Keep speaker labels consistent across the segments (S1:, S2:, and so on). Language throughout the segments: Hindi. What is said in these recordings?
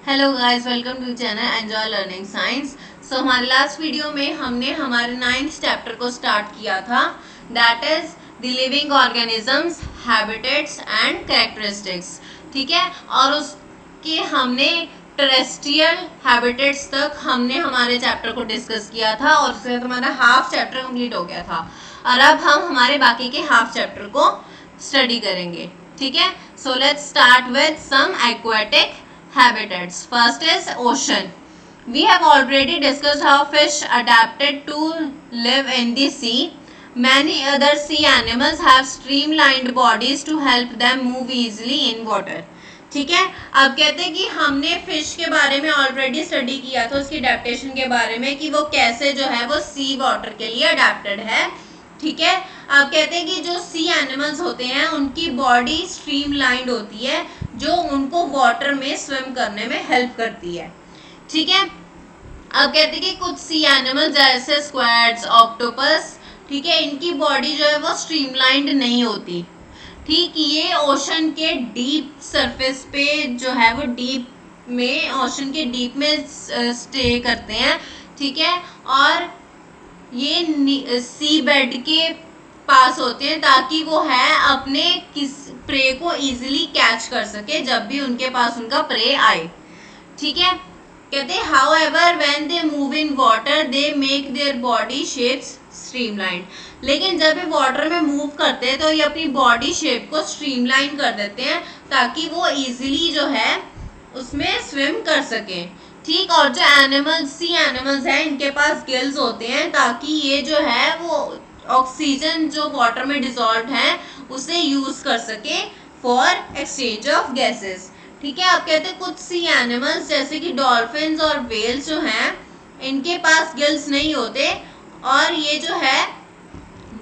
S1: Hello guys, welcome to channel enjoy learning science. So हमारे लास्ट वीडियो में हमने हमारे 9th चैप्टर को स्टार्ट किया था, that is the living organisms, habitats and characteristics. ठीक है, और उसके हमने टेरेस्ट्रियल हैबिटेट्स तक हमने हमारे चैप्टर को डिस्कस किया था और उसके बाद हमारा हाफ चैप्टर कंप्लीट हो गया था। और अब हम हमारे बाकी के हाफ चैप्टर को स्टडी करेंगे। ठीक है, so let's start with some aquatic habitats. First is ocean. We have already discussed how fish adapted to live in the sea. Many other sea animals have streamlined bodies to help them move easily in water. ठीक है, अब कहते हैं कि हमने फिश के बारे में ऑलरेडी स्टडी किया था, उसकी अडेप्टेशन के बारे में कि वो कैसे जो है वो सी वाटर के लिए अडेप्टेड है। ठीक है, अब कहते हैं कि जो सी एनिमल्स होते हैं उनकी बॉडी स्ट्रीमलाइंड होती है, जो उनको वाटर में स्विम करने में हेल्प करती है। ठीक है, अब कहते हैं कि कुछ सी एनिमल्स जैसे स्क्वैड्स, ऑक्टोपस, ठीक है, इनकी बॉडी जो है वो स्ट्रीमलाइंड नहीं होती। ठीक, ये ओशन के डीप सरफेस पे जो है वो डीप में, ओशन के डीप में स्टे करते हैं। ठीक है, और ये सी बेड के पास होते हैं ताकि वो है अपने किस प्रे को इजीली कैच कर सके जब भी उनके पास उनका प्रे आए। ठीक है, कहते हैं how ever when they move in water they make their body shapes streamline. लेकिन जब ये वाटर में मूव करते हैं तो ये अपनी बॉडी शेप को स्ट्रीमलाइन कर देते हैं ताकि वो इजीली जो है उसमें स्विम कर सके। ठीक, और जो एनिमल्स, सी एनिमल्स हैं, इनके पास गिल्स होते हैं ताकि ये जो है वो ऑक्सीजन जो वाटर में डिसॉल्व है उसे यूज कर सके फॉर एक्सचेंज ऑफ गैसेस। ठीक है, अब कहते हैं कुछ सी एनिमल्स जैसे कि डॉल्फिन्स और व्हेल्स जो हैं इनके पास गिल्स नहीं होते और ये जो है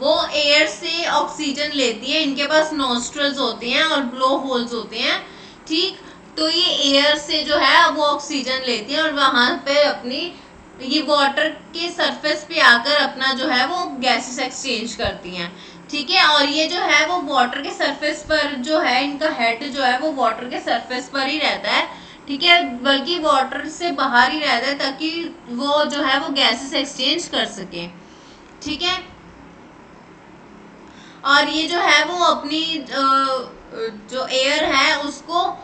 S1: वो एयर से ऑक्सीजन लेती है। इनके पास नोस्ट्रल्स होते हैं और ब्लो होल्स होते हैं। ठीक, तो ये एयर से जो है वो ऑक्सीजन लेती है और वहां पे अपनी ये वाटर के सरफेस पे आकर अपना जो है वो गैसेस एक्सचेंज करती हैं। ठीक है, और ये जो है वो वाटर के सरफेस पर जो है इनका हेड जो है वो वाटर के सरफेस पर ही रहता है। ठीक है, बल्कि वाटर से बाहर ही रहता है ताकि वो जो है वो गैसेस एक्सचेंज कर सके। ठीक है, और ये जो है वो अपनी जो एयर है उसको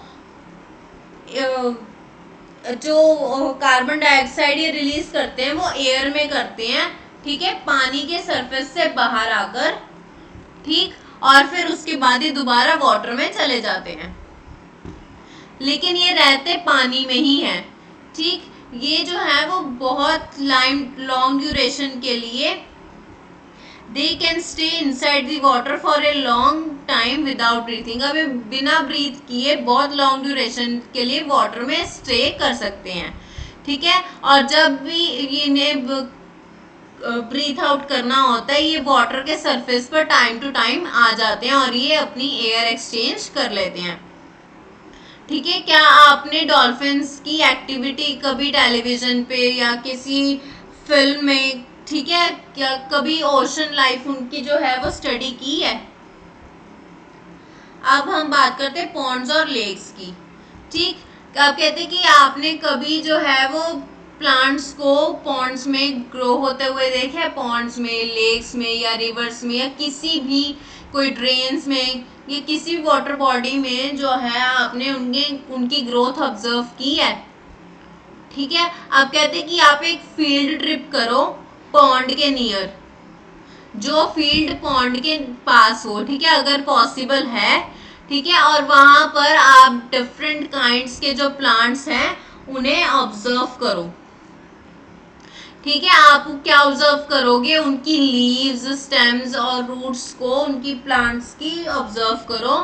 S1: जो कार्बन डाइऑक्साइड ये रिलीज करते हैं वो एयर में करते हैं। ठीक है, पानी के सरफेस से बाहर आकर। ठीक, और फिर उसके बाद ये दोबारा वाटर में चले जाते हैं, लेकिन ये रहते पानी में ही है। ठीक, ये जो है वो बहुत लॉन्ग ड्यूरेशन के लिए they can stay inside the water for a long time without breathing। अब ये बिना ब्रीथ किए बहुत लॉन्ग ड्यूरेशन के लिए वाटर में स्टे कर सकते हैं। ठीक है, और जब भी इन्हें ब्रीथ आउट करना होता है ये वाटर के सरफेस पर टाइम टू टाइम आ जाते हैं और ये अपनी एयर एक्सचेंज कर लेते हैं। ठीक है, क्या आपने डॉल्फिन्स की एक्टिविटी कभी टेलीविजन पे या किसी फिल्म में, ठीक है, क्या कभी ओशन लाइफ उनकी जो है वो स्टडी की है? अब हम बात करते हैं पॉन्ड्स और लेक्स की। ठीक, अब कहते हैं कि आपने कभी जो है वो प्लांट्स को पॉन्ड्स में ग्रो होते हुए देखा है? पॉन्ड्स में, लेक्स में या रिवर्स में या किसी भी कोई ड्रेन्स में या किसी भी वाटर बॉडी में जो है आपने उनकी ग्रोथ ऑब्जर्व की है? ठीक है, अब कहते हैं कि आप एक फील्ड ट्रिप करो पॉन्ड के नियर, जो फील्ड पॉन्ड के पास हो। ठीक है, अगर पॉसिबल है। ठीक है, और वहां पर आप डिफरेंट काइंड्स के जो प्लांट्स हैं उन्हें ऑब्जर्व करो। ठीक है, आप क्या ऑब्जर्व करोगे? उनकी लीव्स, स्टेम्स और रूट्स को, उनकी प्लांट्स की ऑब्जर्व करो।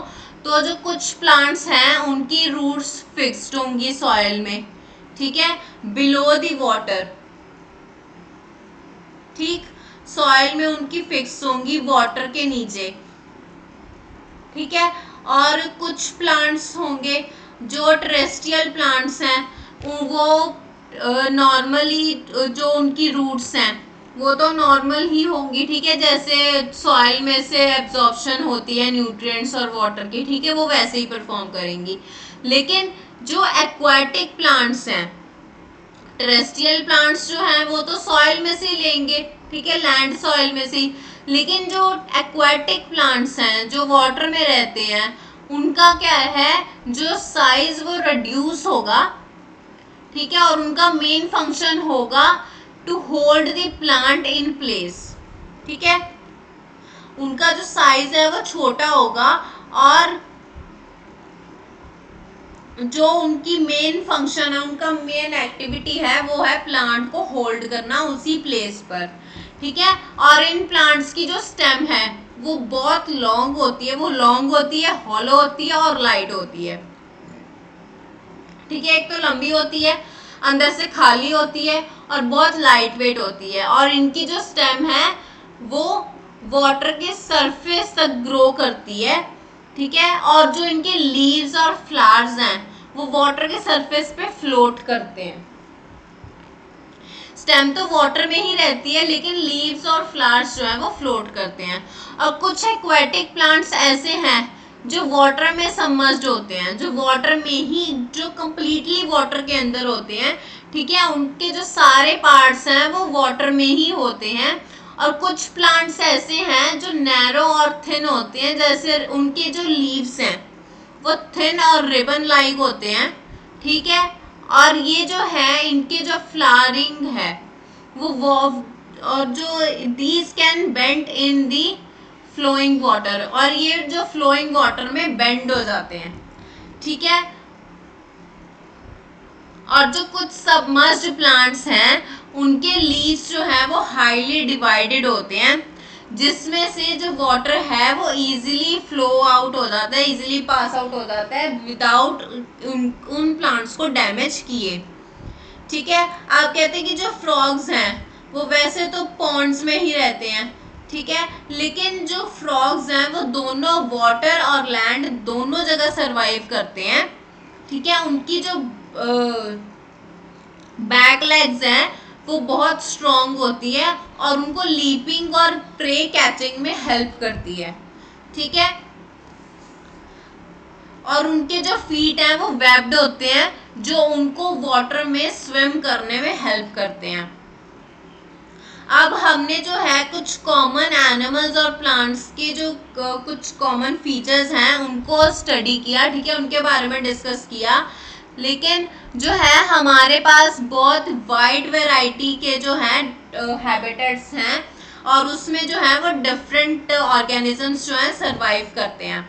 S1: तो जो कुछ प्लांट्स हैं उनकी रूट्स फिक्स्ड होंगी सॉइल में। ठीक है, बिलो द वाटर। ठीक, सॉइल में उनकी फिक्स होंगी वाटर के नीचे। ठीक है, और कुछ प्लांट्स होंगे जो टेरेस्ट्रियल प्लांट्स हैं, वो नॉर्मली जो उनकी रूट्स हैं वो तो नॉर्मल ही होंगी। ठीक है, जैसे सॉइल में से एब्जॉर्प्शन होती है न्यूट्रिएंट्स और वाटर की, ठीक है, वो वैसे ही परफॉर्म करेंगी। लेकिन जो एक्वाटिक प्लांट्स हैं, टेरेस्ट्रियल प्लांट्स जो हैं वो तो सॉइल में से लेंगे, ठीक है, लैंड सॉइल में से, लेकिन जो एक्वाटिक प्लांट्स हैं जो वाटर में रहते हैं उनका क्या है, जो साइज वो रिड्यूस होगा, ठीक है, और उनका मेन फंक्शन होगा to hold the plant in place, ठीक है, उनका जो साइज है वो छोटा होगा और जो उनकी मेन फंक्शन है, उनका मेन एक्टिविटी है वो है प्लांट को होल्ड करना उसी प्लेस पर, ठीक है। और इन प्लांट्स की जो स्टेम है वो बहुत लॉन्ग होती है, वो लॉन्ग होती है, हॉलो होती है और लाइट होती है, ठीक है, एक तो लंबी होती है, अंदर से खाली होती है और बहुत लाइट वेट होती है, और इनकी जो स्टेम है वो वाटर के सरफेस तक ग्रो करती है, ठीक है, और जो इनके लीव्स और फ्लावर्स हैं वो वाटर के सरफेस पे फ्लोट करते हैं। स्टेम तो वाटर में ही रहती है लेकिन लीव्स और फ्लावर्स जो है वो फ्लोट करते हैं। और कुछ एक्वेटिक प्लांट्स ऐसे हैं जो वाटर में सबमर्ज्ड होते हैं, जो वाटर में ही, जो कंप्लीटली वाटर के अंदर होते हैं, ठीक है, उनके जो सारे पार्ट्स हैं वो वाटर में ही होते हैं। और कुछ प्लांट्स ऐसे हैं जो नैरो और थिन होते हैं, जैसे उनके जो लीव्स हैं वो थिन और रिबन लाइक होते हैं, ठीक है, और ये जो है इनके जो फ्लावरिंग है वो और जो these can bend in the following water, और ये जो फ्लोइंग वाटर में बेंड हो जाते हैं, ठीक है। और जो कुछ सबमर्ज्ड प्लांट्स हैं उनके लीव्स जो है वो हाईली डिवाइडेड होते हैं, जिसमें से जो वाटर है वो इजीली फ्लो आउट हो जाता है, इजीली पास आउट हो जाता है विदाउट उन प्लांट्स को डैमेज किए, ठीक है। आप कहते हैं कि जो फ्रॉग्स हैं वो वैसे तो पॉन्ड्स में ही रहते हैं, ठीक है, लेकिन जो फ्रॉग्स हैं वो दोनों वाटर और लैंड दोनों जगह सरवाइव करते हैं, ठीक है। उनकी जो बैक लेग्स हैं वो बहुत स्ट्रॉन्ग होती है और उनको लीपिंग और प्रे कैचिंग में हेल्प करती है, ठीक है। और उनके जो फीट हैं वो वेब्ड होते हैं जो उनको वाटर में स्विम करने में हेल्प करते हैं। अब हमने जो है कुछ कॉमन एनिमल्स और प्लांट्स के जो कुछ कॉमन फीचर्स हैं उनको स्टडी किया, ठीक है, उनके बारे में डिस्कस किया, लेकिन जो है हमारे पास बहुत वाइड वैरायटी के जो हैं हैबिटेट्स हैं और उसमें जो है वो डिफरेंट ऑर्गेनिजम्स जो हैं सरवाइव करते हैं,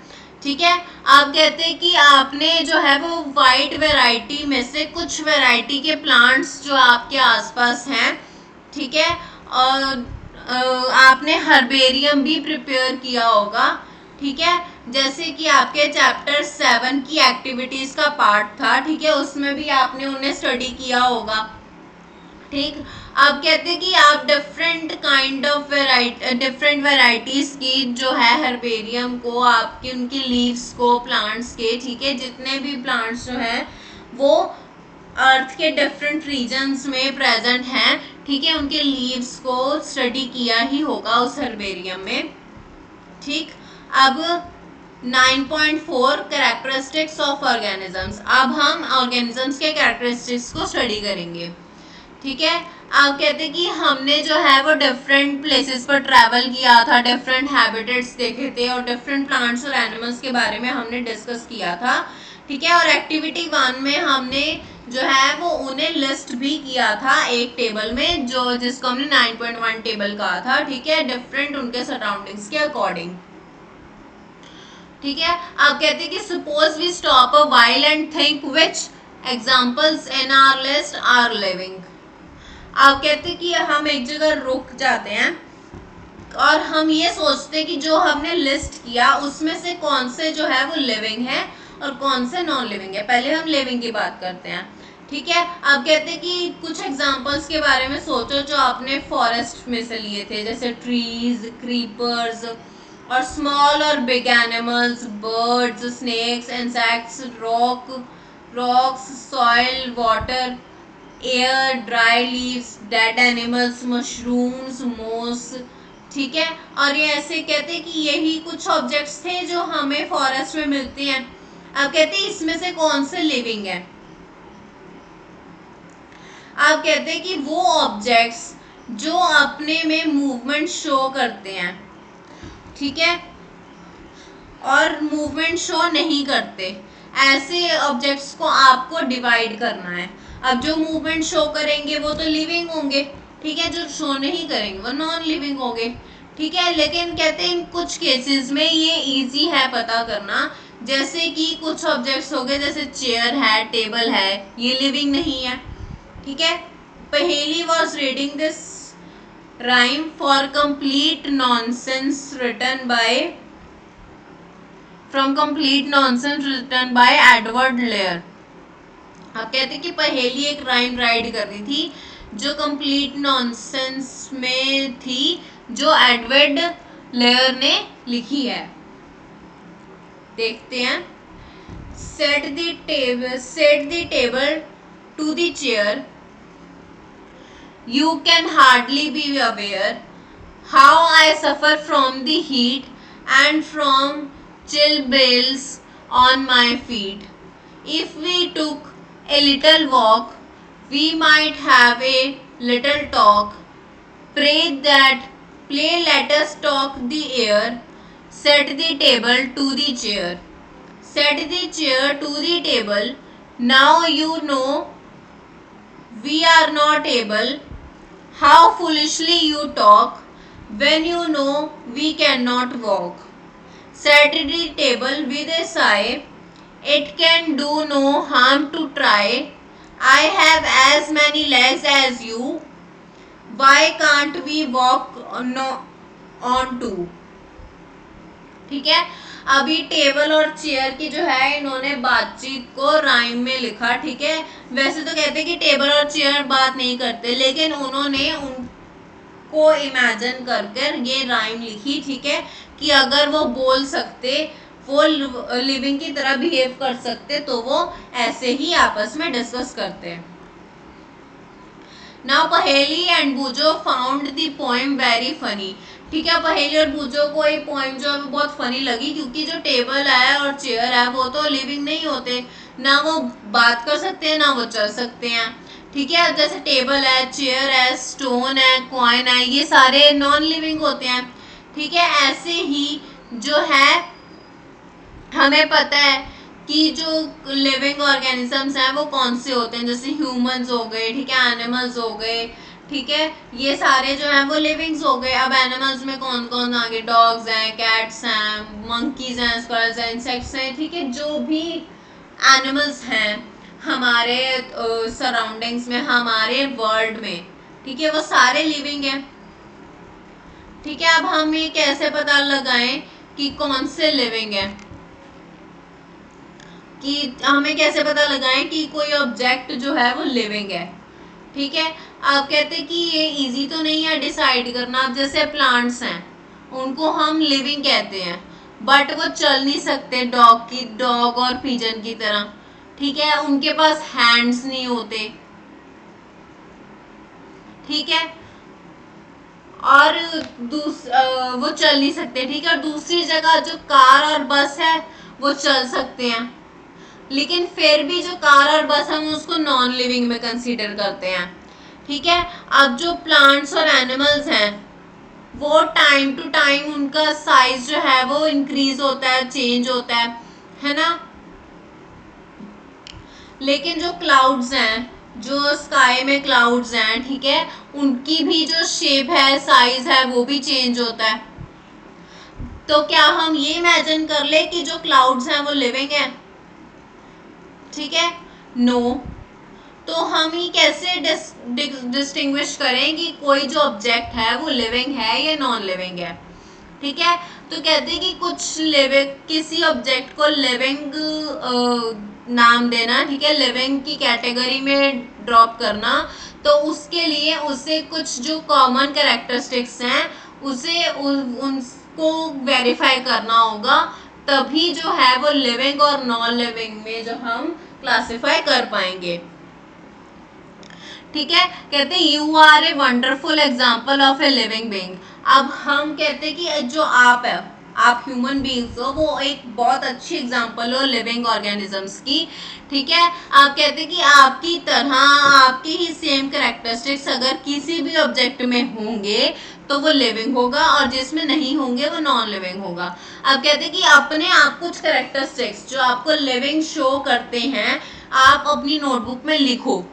S1: ठीक है। आप कहते हैं कि आपने जो है वो वाइड वैरायटी में से कुछ वैरायटी के प्लांट्स जो आपके आसपास हैं, ठीक है, और आपने हर्बेरियम भी प्रिपेयर किया होगा, ठीक है, जैसे कि आपके चैप्टर 7 की एक्टिविटीज का पार्ट था, ठीक है, उसमें भी आपने उन्हें स्टडी किया होगा, ठीक। आप कहते हैं कि आप different kind of different varieties की जो है हर्बेरियम को, आपके उनकी लीव्स को, प्लांट्स के, ठीक है, जितने भी प्लांट्स जो हैं वो अर्थ के डिफरेंट रीजन्स में प्रेजेंट हैं, ठीक है, उनके लीव्स को स्टडी किया ही होगा उस हर्बेरियम में, ठीक। अब 9.4 कैरेक्टरिस्टिक्स ऑफ ऑर्गेनिजम्स, अब हम ऑर्गेनिजम्स के कैरेक्टरिस्टिक्स को स्टडी करेंगे, ठीक है। आप कहते हैं कि हमने जो है वो डिफरेंट प्लेसेस पर ट्रैवल किया था, डिफरेंट हैबिटेट्स देखे थे और डिफरेंट प्लांट्स और एनिमल्स के बारे में हमने डिस्कस किया था, ठीक है। और एक्टिविटी 1 में हमने जो है वो उन्हें लिस्ट भी किया था एक टेबल में, जो जिसको हमने 9.1 टेबल कहा था, ठीक है, डिफरेंट उनके सराउंडिंग्स के अकॉर्डिंग, ठीक है। आप कहते हैं कि suppose we stop a while and think which examples in our list are living. आप कहते हैं कि हम एक जगह रुक जाते हैं और हम ये सोचते हैं कि जो हमने लिस्ट किया उसमें से कौन से जो है वो लिविंग है और कौन से नॉन लिविंग है। पहले हम लिविंग की बात करते हैं, ठीक है। आप कहते हैं कि कुछ एग्जांपल्स के बारे में सोचो जो आपने फॉरेस्ट में से लिए थे, जैसे ट्रीज, क्रीपर्स और स्मॉल और big animals, birds, snakes, insects, rocks, soil, water, air, dry leaves, dead animals, mushrooms, moss, ठीक है। और ये ऐसे कहते हैं कि यही कुछ ऑब्जेक्ट्स थे जो हमें फॉरेस्ट में मिलते हैं, अब कहते हैं इसमें से कौन सा लिविंग है। अब कहते हैं कि वो ऑब्जेक्ट्स जो अपने में मूवमेंट शो करते हैं, ठीक है, और मूवमेंट शो नहीं करते, ऐसे ऑब्जेक्ट्स को आपको डिवाइड करना है। अब जो मूवमेंट शो करेंगे वो तो लिविंग होंगे, ठीक है, जो शो नहीं करेंगे वो नॉन लिविंग होंगे, ठीक है। लेकिन कहते हैं इन कुछ केसेस में ये इजी है पता करना, जैसे कि कुछ ऑब्जेक्ट्स हो गए जैसे चेयर है, टेबल है, ये लिविंग नहीं है, ठीक है। Paheli was reading this rhyme for complete nonsense written by from complete nonsense written by Edward Lear. अब कहते कि पहेली एक राइम राइड कर रही थी जो कंप्लीट नॉनसेंस में थी, जो एडवर्ड लेयर ने लिखी है। देखते हैं। Set the table to the chair, you can hardly be aware how I suffer from the heat and from chill bells on my feet. If we took a little walk, we might have a little talk. Pray let us talk the air. Set the table to the chair. Set the chair to the table. Now you know we are not able. How foolishly you talk when you know we cannot walk. Set the table with a sigh. It can do no harm to try. I have as many legs as you. Why can't we walk on two? ठीक है। अभी टेबल और चेयर की जो है इन्होंने बातचीत को राइम में लिखा, ठीक है। वैसे तो कहते हैं कि टेबल और चेयर बात नहीं करते, लेकिन उन्होंने उनको इमेजिन कर कर ये राइम लिखी, ठीक है, कि अगर वो बोल सकते, वो लिविंग की तरह बिहेव कर सकते, तो वो ऐसे ही आपस में डिस्कस करते हैं। नाउ पहेली and बूजो found the poem very funny, ठीक है। पहेली और बूजो को ये पोएम जो है बहुत फनी लगी, क्योंकि जो टेबल है और चेयर है वो तो लिविंग नहीं होते, ना वो बात कर सकते हैं ना वो चल सकते हैं, ठीक है। जैसे टेबल है, चेयर है, स्टोन है, कॉइन है, ये सारे नॉन लिविंग होते हैं, ठीक है। ऐसे ही जो है हमें पता है कि जो लिविंग ऑर्गेनिजम्स हैं वो कौन से होते हैं, जैसे ह्यूमंस हो गए, ठीक है, एनिमल्स हो गए, ठीक है, ये सारे जो हैं वो लिविंग्स हो गए। अब एनिमल्स में कौन कौन आ गए, डॉग्स हैं, कैट्स हैं, मंकीज हैं, स्क्वायर्स हैं, इंसेक्ट्स हैं, ठीक है। जो भी एनिमल्स हैं हमारे सराउंडिंग्स में, हमारे वर्ल्ड में, ठीक है, वो सारे लिविंग हैं, ठीक है। अब हम ये कैसे पता लगाएं कि कौन से लिविंग है, कि हमें कैसे पता लगाएं कि कोई ऑब्जेक्ट जो है वो लिविंग है, ठीक है। अब कहते हैं कि ये इजी तो नहीं है डिसाइड करना। अब जैसे प्लांट्स हैं उनको हम लिविंग कहते हैं, बट वो चल नहीं सकते डॉग और पिजन की तरह, ठीक है, उनके पास हैंड्स नहीं होते, ठीक है, और वो चल नहीं सकते, ठीक है। और दूसरी जगह जो कार और बस है वो चल सकते हैं, लेकिन फिर भी जो कार और बस हम उसको नॉन लिविंग में कंसीडर करते हैं, ठीक है। अब जो प्लांट्स और एनिमल्स हैं वो टाइम टू टाइम उनका साइज जो है वो इंक्रीज होता है, चेंज होता है ना। लेकिन जो क्लाउड्स हैं, जो स्काई में क्लाउड्स हैं, ठीक है, उनकी भी जो शेप है, साइज है, वो भी चेंज होता है। तो क्या हम ये इमेजिन कर ले कि जो क्लाउड्स हैं वो लिविंग है, ठीक है, नो। तो हम ही कैसे डिस्टिंग्विश करें कि कोई जो ऑब्जेक्ट है वो लिविंग है या नॉन लिविंग है, ठीक है। तो कहते हैं कि कुछ लिविंग, किसी ऑब्जेक्ट को लिविंग नाम देना, ठीक है, लिविंग की कैटेगरी में ड्रॉप करना, तो उसके लिए उसे कुछ जो कॉमन कैरेक्टरिस्टिक्स हैं उसे उनको वेरीफाई करना होगा, तभी जो है वो लिविंग और नॉन लिविंग में जो हम क्लासिफाई कर पाएंगे, ठीक है। कहते हैं you are a wonderful example of a living being. अब हम कहते हैं कि जो आप है, आप ह्यूमन बीइंग्स हो, वो एक बहुत अच्छी एग्जांपल हो लिविंग ऑर्गेनिजम्स की। ठीक है, आप कहते हैं कि आपकी तरह आपकी ही सेम कैरेक्टरिस्टिक्स अगर किसी भी ऑब्जेक्ट में होंगे तो वो लिविंग होगा, और जिसमें नहीं होंगे वो नॉन लिविंग होगा। आप कहते हैं कि अपने आप कुछ कैरेक्टरिस्टिक्स जो आपको लिविंग शो करते हैं आप अपनी नोटबुक में लिखो।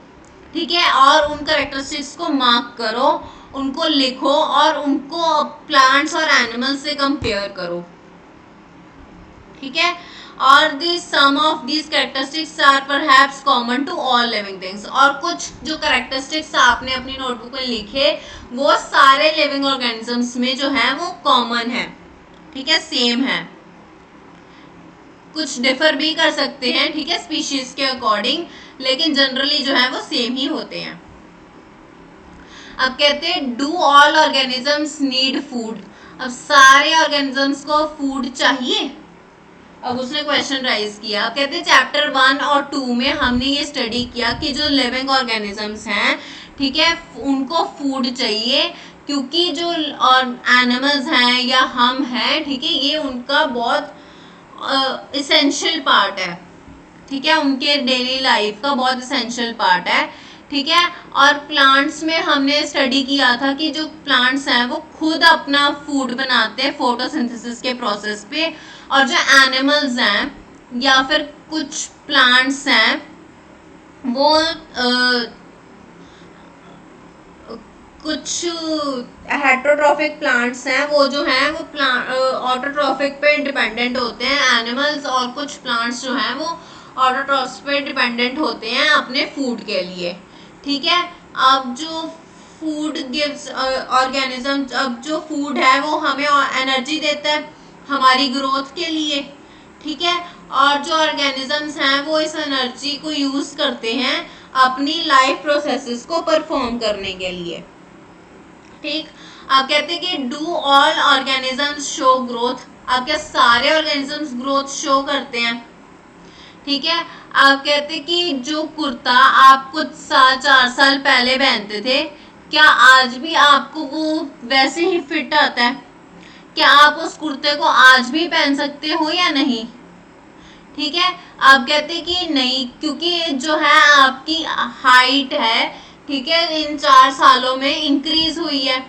S1: ठीक है, और उन कैरेक्टरिस्टिक्स को मार्क करो, उनको लिखो और उनको प्लांट्स और एनिमल्स से कंपेयर करो। ठीक है, और the some of these characteristics are perhaps common to all living things, और कुछ जो कैरेक्टरिस्टिक्स आपने अपनी नोटबुक में लिखे वो सारे लिविंग ऑर्गेनिजम्स में जो है वो कॉमन है। ठीक है, सेम है, कुछ डिफर भी कर सकते हैं, ठीक है, स्पीशीज के अकॉर्डिंग, लेकिन जनरली जो है वो सेम ही होते हैं। अब कहते हैं do all organisms need food, अब सारे ऑर्गेनिजम्स को फूड चाहिए। अब उसने क्वेश्चन राइज किया। अब कहते हैं चैप्टर 1 और 2 में हमने ये स्टडी किया कि जो लिविंग ऑर्गेनिजम्स हैं, ठीक है, उनको फूड चाहिए, क्योंकि जो एनिमल्स हैं या हम हैं, ठीक है, ये उनका बहुत इसेंशियल पार्ट है। ठीक है, उनके डेली लाइफ का बहुत इसेंशियल पार्ट है। ठीक है, और प्लांट्स में हमने स्टडी किया था कि जो प्लांट्स हैं वो खुद अपना फूड बनाते हैं फोटोसिंथेसिस के प्रोसेस पे, और जो एनिमल्स हैं या फिर कुछ प्लांट्स हैं वो कुछ हेटेरोट्रॉफिक प्लांट्स हैं, वो जो हैं वो ऑटोट्रॉफिक पे डिपेंडेंट होते हैं एनिमल्स, और कुछ प्लांट्स जो हैं वो ऑटोट्रॉफ्स पे डिपेंडेंट होते हैं अपने फूड के लिए। ठीक है, अब जो फूड गिव्स ऑर्गेनिज्म, अब जो फूड है वो हमें एनर्जी देता है हमारी ग्रोथ के लिए। ठीक है, और जो ऑर्गेनिजम्स हैं वो इस एनर्जी को यूज करते हैं अपनी लाइफ प्रोसेसेस को परफॉर्म करने के लिए। ठीक, आप कहते हैं कि do all organisms show growth, आप क्या सारे ऑर्गेनिजम्स ग्रोथ शो करते हैं। ठीक है, आप कहते हैं कि जो कुर्ता आप कुछ 4 साल पहले पहनते थे, क्या आज भी आपको वो वैसे ही फिट आता है? क्या आप उस कुर्ते को आज भी पहन सकते हो या नहीं? ठीक है, आप कहते हैं कि नहीं, क्योंकि जो है आपकी हाइट है, ठीक है, इन 4 सालों में इंक्रीज हुई है।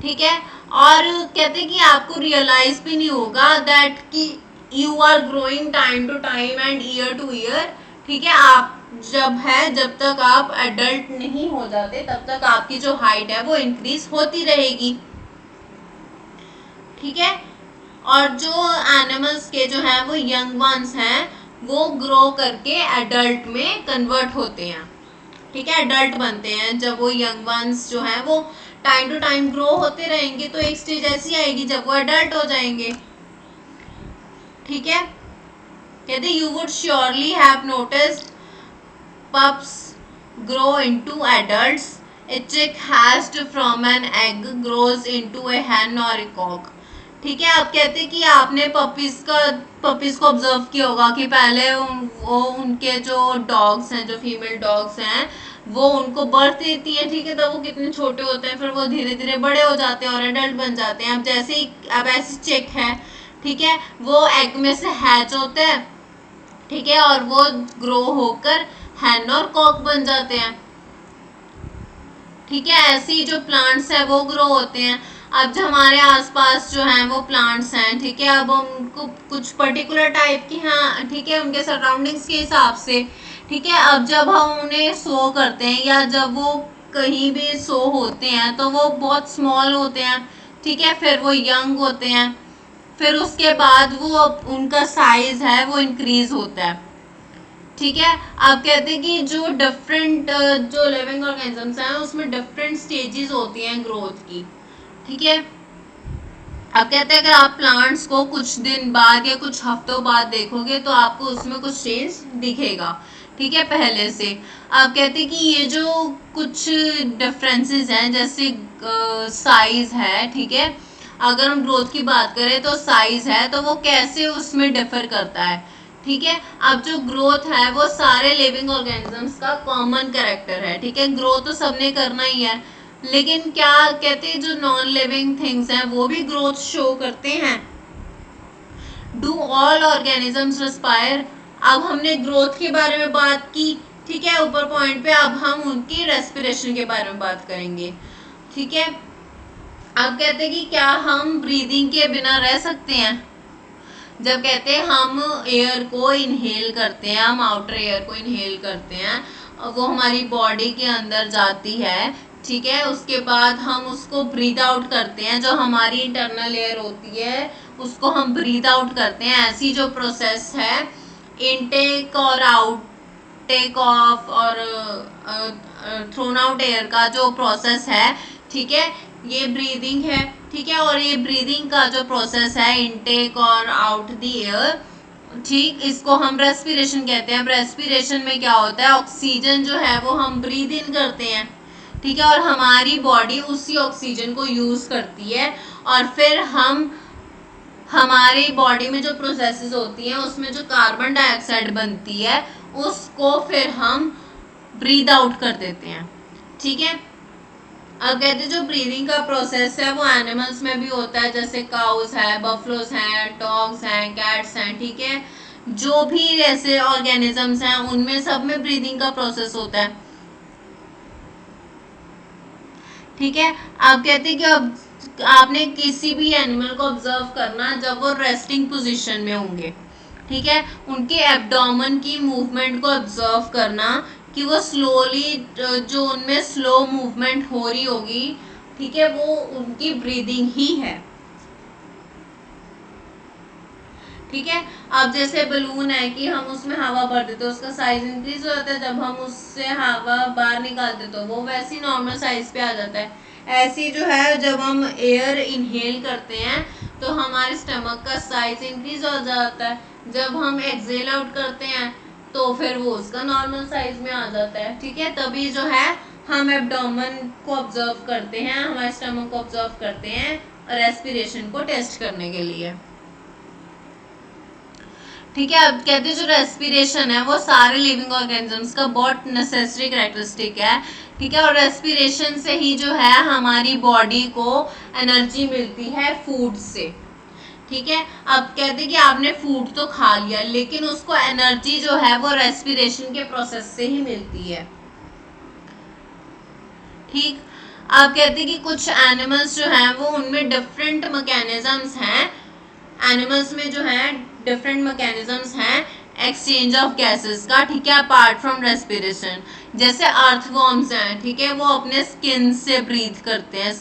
S1: ठीक है, और कहते हैं कि आपको रियलाइज भी नहीं होगा दैट कि you are growing time to time and year to year. ठीक है, आप जब तक आप एडल्ट नहीं हो जाते तब तक आपकी जो हाइट है वो इंक्रीज होती रहेगी। ठीक है, और जो एनिमल्स के जो है वो यंग वंस हैं वो ग्रो करके एडल्ट में कन्वर्ट होते हैं। ठीक है, एडल्ट बनते हैं जब वो यंग वंस जो है वो टाइम टू टाइम ग्रो होते रहेंगे, तो एक स्टेज ऐसी आएगी जब वो एडल्ट हो जाएंगे। ठीक है, कहते you would surely have noticed pups grow into adults. A chick hatched from an egg grows into a hen or a cock. ठीक है, आप कहते हैं कि आपने पपीज को ऑब्जर्व किया होगा कि पहले वो उनके जो डॉग्स हैं, जो फीमेल डॉग्स हैं, वो उनको बर्थ देती है। ठीक है, तो वो कितने छोटे होते हैं, फिर वो धीरे धीरे बड़े हो जाते हैं और एडल्ट बन जाते हैं। अब जैसे ही अब ऐसी चिक है, ठीक है, वो एग में से हैच होते हैं, ठीक है, और वो ग्रो होकर हैन और कॉक बन जाते हैं। ठीक है, ऐसी जो प्लांट्स है वो ग्रो होते हैं। अब जो हमारे आसपास जो हैं वो प्लांट्स हैं, ठीक है, अब उनको कुछ पर्टिकुलर टाइप की, हाँ, ठीक है, उनके सराउंडिंग्स के हिसाब से, ठीक है, अब जब हम उन्हें शो करते हैं या जब वो कहीं भी शो होते हैं तो वो बहुत स्मॉल होते हैं। ठीक है, फिर वो यंग होते हैं, फिर उसके बाद वो उनका साइज है वो इंक्रीज होता है। ठीक है, आप कहते हैं कि जो डिफरेंट जो लिविंग ऑर्गेनिजम्स हैं उसमें डिफरेंट स्टेजेस होती हैं ग्रोथ की। ठीक है, आप कहते हैं अगर आप प्लांट्स को कुछ दिन बाद या कुछ हफ्तों बाद देखोगे तो आपको उसमें कुछ चेंज दिखेगा। ठीक है, पहले से। आप कहते हैं कि ये जो कुछ डिफरेंसेस हैं, जैसे साइज है, ठीक है, अगर हम ग्रोथ की बात करें तो साइज है तो वो कैसे उसमें डिफर करता है। ठीक है, अब जो ग्रोथ है वो सारे लिविंग ऑर्गेनिजम्स का कॉमन कैरेक्टर है। ठीक है, ग्रो तो सबने करना ही है, लेकिन क्या कहते हैं जो नॉन लिविंग थिंग्स हैं वो भी ग्रोथ शो करते हैं। Do all organisms respire. अब हमने ग्रोथ के बारे में बात की, ठीक है, ऊपर पॉइंट पे। अब हम उनकी रेस्पिरेशन के बारे में बात करेंगे, ठीक है। अब कहते हैं कि क्या हम ब्रीदिंग के बिना रह सकते हैं। जब कहते हैं हम एयर को इनहेल करते हैं, हम आउटर एयर को इनहेल करते हैं, वो हमारी बॉडी के अंदर जाती है, ठीक है, उसके बाद हम उसको ब्रीथ आउट करते हैं, जो हमारी इंटरनल एयर होती है उसको हम ब्रीथ आउट करते हैं। ऐसी जो प्रोसेस है इनटेक और आउटटेक ऑफ और थ्रोन आउट एयर का जो प्रोसेस है, ठीक है, ये ब्रीदिंग है, ठीक है। और ये ब्रीदिंग का जो प्रोसेस है इनटेक और आउट द एयर, ठीक, इसको हम रेस्पिरेशन कहते हैं। रेस्पिरेशन में क्या होता है, ऑक्सीजन जो है वो हम ब्रीद इन करते हैं, ठीक है, और हमारी बॉडी उसी ऑक्सीजन को यूज करती है, और फिर हम हमारी बॉडी में जो प्रोसेसेस होती हैं उसमें जो कार्बन डाइऑक्साइड बनती है उसको फिर हम ब्रीद आउट कर देते हैं, ठीक है। अब कहते हैं जो ब्रीदिंग का प्रोसेस है वो एनिमल्स में भी होता है, जैसे काउस है, बफलोस हैं, डॉग्स हैं, कैट्स हैं, ठीक है, जो भी ऐसे ऑर्गेनिजम्स हैं उनमें सब में ब्रीदिंग का प्रोसेस होता है, ठीक है। अब कहते हैं कि अब आपने किसी भी एनिमल को ऑब्जर्व करना जब वो रेस्टिंग पोजीशन में होंगे, ठीक है, उनके एब्डोमेन की मूवमेंट को ऑब्जर्व करना कि वो स्लोली, जो उनमें स्लो मूवमेंट हो रही होगी, ठीक है, वो उनकी ब्रीदिंग ही है, ठीक है। अब जैसे बलून है कि हम उसमें हवा भर देते तो उसका साइज इंक्रीज हो जाता है, जब हम उससे हवा बाहर निकालते तो वो वैसी नॉर्मल साइज पे आ जाता है। ऐसी जो है जब हम एयर इनहेल करते हैं तो हमारे स्टमक का साइज इंक्रीज हो जाता है, जब हम एक्सहेल आउट करते हैं तो फिर वो उसका नॉर्मल साइज में आ जाता है, ठीक है। तभी जो है हम एब्डोमेन को ऑब्जर्व करते हैं, हमारे स्टमक को ऑब्जर्व करते हैं रेस्पिरेशन को टेस्ट करने के लिए, ठीक है। अब कहते हैं जो रेस्पिरेशन है वो सारे लिविंग ऑर्गेनिजम्स का बहुत नेसेसरी कैरेक्टरिस्टिक है, ठीक है, और रेस्पिरेशन से ही जो है हमारी बॉडी को एनर्जी मिलती है फूड से, ठीक है। अब कहते हैं कि आपने फूड तो खा लिया लेकिन उसको एनर्जी जो है वो रेस्पिरेशन के प्रोसेस से ही मिलती है, ठीक। अब कहते हैं कि कुछ एनिमल्स जो हैं वो उनमें डिफरेंट मैकेनिज्म्स हैं, एनिमल्स में जो है डिफरेंट मैकेनिज्म्स हैं एक्सचेंज ऑफ गैसेस का, ठीक है, अपार्ट फ्रॉम रेस्पिरेशन। जैसे अर्थवॉर्म्स हैं, ठीक है, वो अपने स्किन से ब्रीथ करते हैं,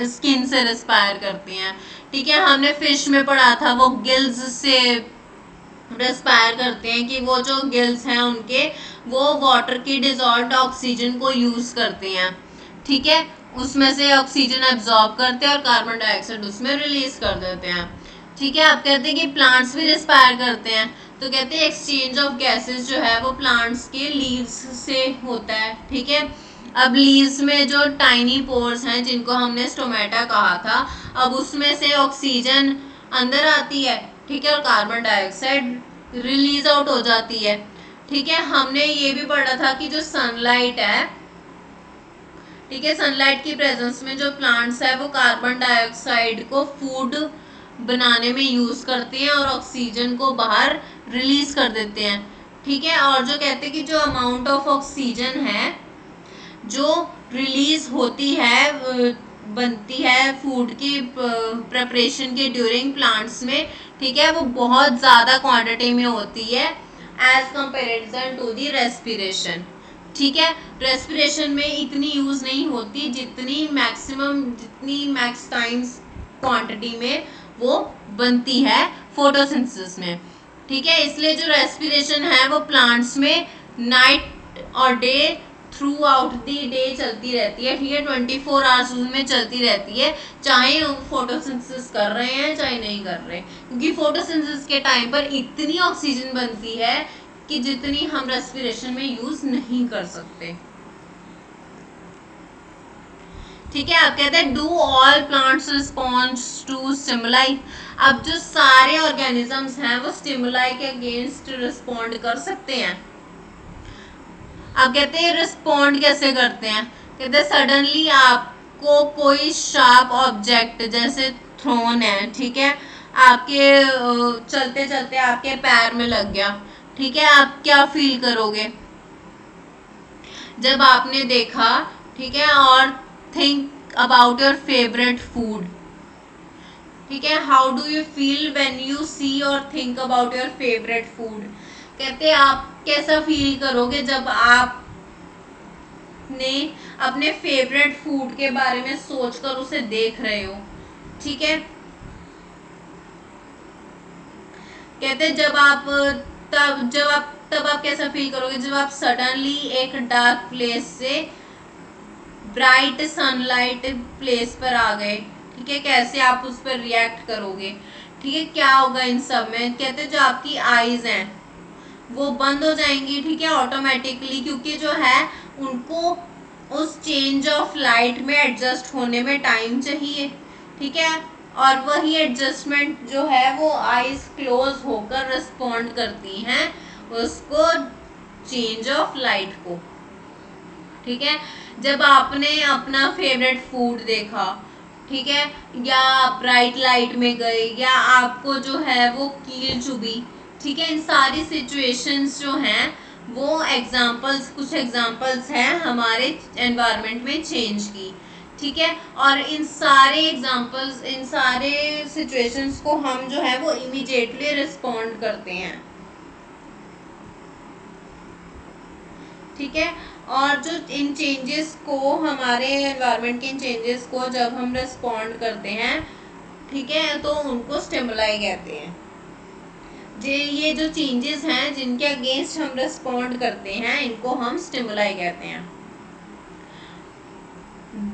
S1: स्किन से रेस्पायर करते हैं, ठीक है। हमने फिश में पढ़ा था वो गिल्स से रेस्पायर करते हैं, कि वो जो गिल्स हैं उनके वो वाटर की डिजॉल्व्ड ऑक्सीजन को यूज करते हैं, ठीक है, उसमें से ऑक्सीजन एब्जॉर्ब करते हैं और कार्बन डाइऑक्साइड उसमें रिलीज कर देते हैं, ठीक है। आप कहते हैं कि प्लांट्स भी रेस्पायर करते हैं, तो कहते हैं एक्सचेंज ऑफ गैसेस जो है वो प्लांट्स के लीव्स से होता है, ठीक है। अब लीव्स में जो टाइनी पोर्स हैं जिनको हमने स्टोमेटा कहा था, अब उसमें से ऑक्सीजन अंदर आती है, ठीक है, और कार्बन डाइऑक्साइड रिलीज आउट हो जाती है, ठीक है। हमने ये भी पढ़ा था कि जो सनलाइट है, ठीक है, सनलाइट की प्रेजेंस में जो प्लांट्स है वो कार्बन डाइऑक्साइड को फूड बनाने में यूज करते हैं और ऑक्सीजन को बाहर रिलीज कर देते हैं, ठीक है। और जो कहते हैं कि जो अमाउंट ऑफ ऑक्सीजन है जो रिलीज होती है, बनती है फूड की प्रिपरेशन के ड्यूरिंग प्लांट्स में, ठीक है, वो बहुत ज़्यादा क्वांटिटी में होती है as comparison to the respiration, ठीक है। रेस्पिरेशन में इतनी यूज नहीं होती जितनी मैक्स टाइम्स क्वांटिटी में वो बनती है फोटोसिंथेसिस में, ठीक है। इसलिए जो रेस्पिरेशन है वो प्लांट्स में नाइट और day through out the day चलती रहती है, ठीक है, 24 आवर्स में चलती रहती है, चाहे वो फोटोसिंथेसिस कर रहे हैं चाहे नहीं कर रहे, क्योंकि फोटोसिंथेसिस के टाइम पर इतनी ऑक्सीजन बनती है कि जितनी हम रेस्पिरेशन में यूज नहीं कर सकते, ठीक है। आप कहते हैं do all plants respond to stimuli. अब जो सारे ऑर्गेनिजम्स हैं वो स्टिमुलाई के अगेंस्ट रिस्पॉन्ड कर सकते हैं। अब कहते हैं रिस्पॉन्ड कैसे करते हैं, कहते हैं सडनली आपको कोई शार्प ऑब्जेक्ट जैसे थ्रोन है, ठीक है, आपके चलते चलते आपके पैर में लग गया, ठीक है, आप क्या फील करोगे जब आपने देखा, ठीक है। और think about your favourite food, ठीक है, how do you feel when you see और think about your favourite food. कहते आप कैसा फील करोगे जब आपने अपने फेवरेट फूड के बारे में सोचकर उसे देख रहे हो, ठीक है। कहते तब आप कैसा फील करोगे जब आप सडनली एक डार्क प्लेस से ब्राइट सनलाइट प्लेस पर आ गए, ठीक है, कैसे आप उस पर रिएक्ट करोगे, ठीक है, क्या होगा इन सब में। कहते जो आपकी आईज हैं वो बंद हो जाएंगी, ठीक है, ऑटोमेटिकली, क्योंकि जो है उनको उस चेंज ऑफ लाइट में एडजस्ट होने में टाइम चाहिए, ठीक है, और वही एडजस्टमेंट जो है वो आईज क्लोज होकर रिस्पॉन्ड करती हैं उसको चेंज ऑफ लाइट को, ठीक है। जब आपने अपना फेवरेट फूड देखा, ठीक है, या ब्राइट लाइट में गए, या आपको जो है वो कील चुभी, ठीक है, इन सारी सिचुएशंस जो हैं वो एग्जांपल्स, कुछ एग्जांपल्स हैं हमारे एनवायरनमेंट में चेंज की, ठीक है। और इन सारे एग्जांपल्स, इन सारे सिचुएशंस को हम जो है वो इमीडिएटली रिस्पॉन्ड करते हैं, ठीक है। और जो इन चेंजेस को, हमारे एनवायरनमेंट के इन चेंजेस को जब हम रिस्पॉन्ड करते हैं, ठीक है, तो उनको स्टिमुलाई कहते हैं। ये जो चेंजेस हैं जिनके अगेंस्ट हम रिस्पॉन्ड करते हैं इनको हम स्टिमुलाई कहते हैं।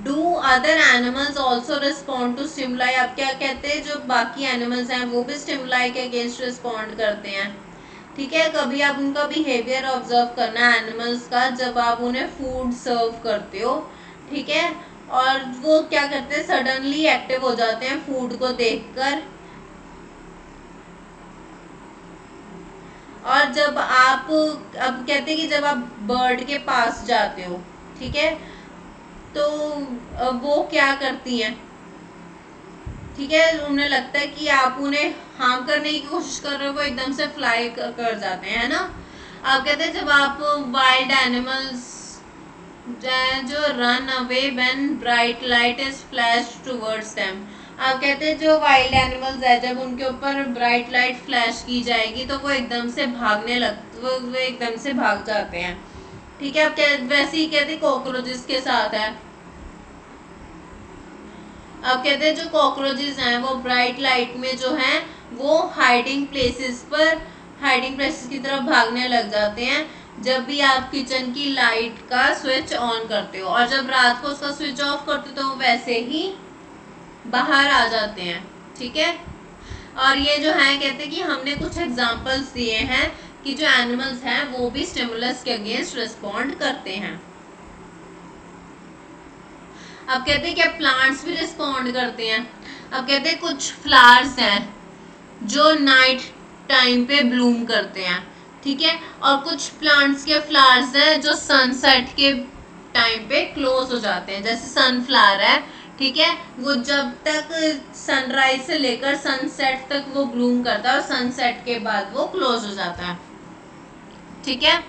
S1: Do other animals also respond to stimuli. अब क्या कहते हैं, जो बाकी एनिमल्स हैं वो भी स्टिमुलाई के अगेंस्ट रिस्पॉन्ड करते हैं, ठीक है। कभी आप उनका बिहेवियर ऑब्जर्व करना एनिमल्स का जब आप उन्हें फूड सर्व करते हो, ठीक है, और वो क्या करते हैं, सडनली एक्टिव हो जाते हैं फूड को देखकर। और जब आप, अब कहते हैं कि जब आप बर्ड के पास जाते हो, ठीक है, तो वो क्या करती हैं, ठीक है, उन्हें लगता है कि आप उन्हें हार्म करने की कोशिश कर रहे हो, वो एकदम से फ्लाई कर जाते हैं, है ना। आप कहते हैं जब आप वाइल्ड एनिमल्स जो run away when bright light is flash towards them. आप कहते हैं जो वाइल्ड एनिमल्स है जब उनके ऊपर ब्राइट लाइट फ्लैश की जाएगी तो वो एकदम से भागने वो एकदम से भाग जाते हैं, ठीक है। अब वैसे ही कहते कॉकरोचेस के साथ है। अब कहते हैं जो कॉकरोचेस हैं वो ब्राइट लाइट में जो हैं वो हाइडिंग प्लेसेस की तरफ भागने लग जाते हैं जब भी आप किचन की लाइट का स्विच ऑन करते हो, और जब रात को उसका स्विच ऑफ करते हो तो वो वैसे ही बाहर आ जाते हैं, ठीक है। और ये जो है कहते हैं कि हमने कुछ एग्जांपल्स दिए हैं कि जो एनिमल्स हैं वो भी स्टिमुलस के अगेंस्ट रिस्पॉन्ड करते हैं। अब कहते हैं क्या प्लांट्स भी रिस्पॉन्ड करते हैं। अब कहते हैं कुछ फ्लावर्स हैं जो नाइट टाइम पे ब्लूम करते हैं, ठीक है, और कुछ प्लांट्स के फ्लावर्स हैं जो सनसेट के टाइम पे क्लोज हो जाते हैं, जैसे सनफ्लावर है, ठीक है, वो जब तक सनराइज से लेकर सनसेट तक वो ब्लूम करता है और सनसेट के बाद वो क्लोज हो जाता है, ठीक है।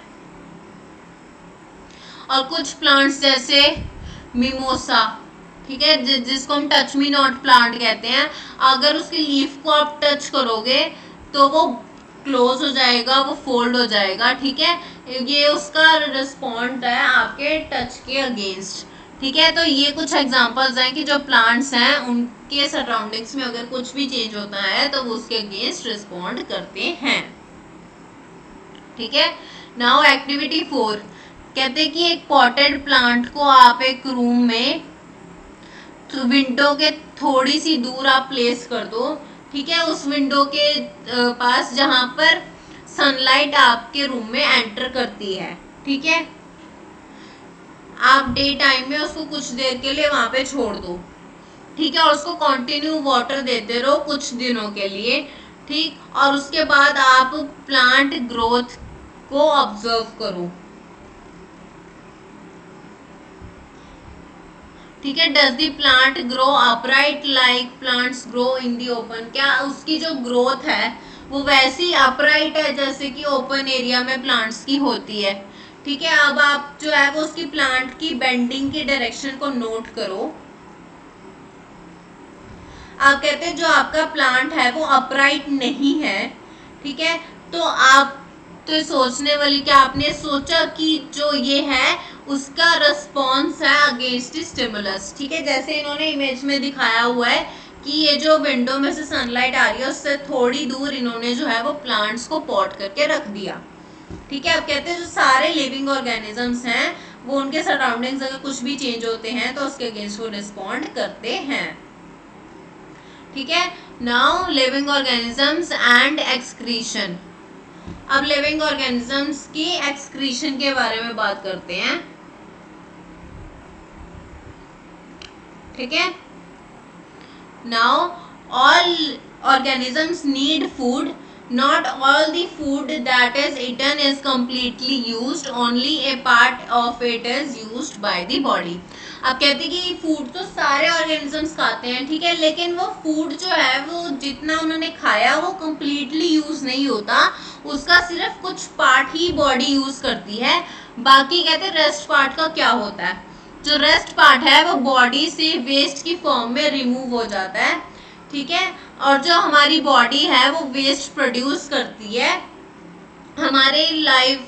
S1: और कुछ प्लांट्स जैसे मिमोसा, ठीक है, जिसको हम टच मी नॉट प्लांट कहते हैं, अगर उसकी लीफ को आप टच करोगे तो वो क्लोज हो जाएगा, वो फोल्ड हो जाएगा, ठीक है, ये उसका रिस्पॉन्ड है आपके टच के अगेंस्ट, ठीक है। तो ये कुछ एग्जांपल्स हैं कि जो प्लांट्स हैं उनके सराउंडिंग्स में अगर कुछ भी चेंज होता है तो वो उसके अगेंस्ट रिस्पॉन्ड करते हैं, ठीक है। नाउ एक्टिविटी 4 कहते हैं कि एक पॉटेड प्लांट को आप एक रूम में तो विंडो के थोड़ी सी दूर आप प्लेस कर दो, ठीक है, उस विंडो के पास जहां पर सनलाइट आपके रूम में एंटर करती है, ठीक है। आप डे टाइम में उसको कुछ देर के लिए वहां पे छोड़ दो, ठीक है, और उसको कंटिन्यू वाटर देते रहो कुछ दिनों के लिए, ठीक, और उसके बाद आप प्लांट ग्रोथ को ऑब्जर्व करो, ठीक है। Does the plant grow upright like plants grow in the open, क्या उसकी जो ग्रोथ है वो वैसी अपराइट है जैसे कि ओपन एरिया में प्लांट्स की होती है। ठीक है, अब आप जो है वो उसकी प्लांट की बेंडिंग की डायरेक्शन को नोट करो। आप कहते हैं जो आपका प्लांट है वो अपराइट नहीं है, ठीक है, तो आप तो सोचने वाली क्या आपने सोचा कि जो ये है उसका रिस्पॉन्स है अगेंस्ट स्टिमुलस। ठीक है, जैसे इन्होंने इमेज में दिखाया हुआ है कि ये जो विंडो में से सनलाइट आ रही है उससे थोड़ी दूर इन्होंने जो है वो प्लांट्स को पॉट करके रख दिया। ठीक है, अब कहते हैं जो सारे लिविंग ऑर्गेनिजम्स हैं वो उनके सराउंडिंग्स अगर कुछ भी चेंज होते हैं तो उसके अगेंस्ट वो रिस्पॉन्ड करते हैं। ठीक है, now living organisms and excretion. अब लिविंग ऑर्गेनिजम्स की एक्सक्रीशन के बारे में बात करते हैं। ठीक है, now all organisms need food, not all the food that is eaten is completely used, only a part of it is used by the body। अब कहते हैं कि फूड तो सारे ऑर्गेनिजम्स खाते हैं, ठीक है, लेकिन वो फूड जो है वो जितना उन्होंने खाया वो कंप्लीटली यूज नहीं होता, उसका सिर्फ कुछ पार्ट ही बॉडी यूज करती है। बाकी कहते हैं रेस्ट पार्ट का क्या होता है, जो रेस्ट पार्ट है वो बॉडी से वेस्ट की फॉर्म में रिमूव हो जाता है। ठीक है, और जो हमारी बॉडी है वो वेस्ट प्रोड्यूस करती है हमारे लाइफ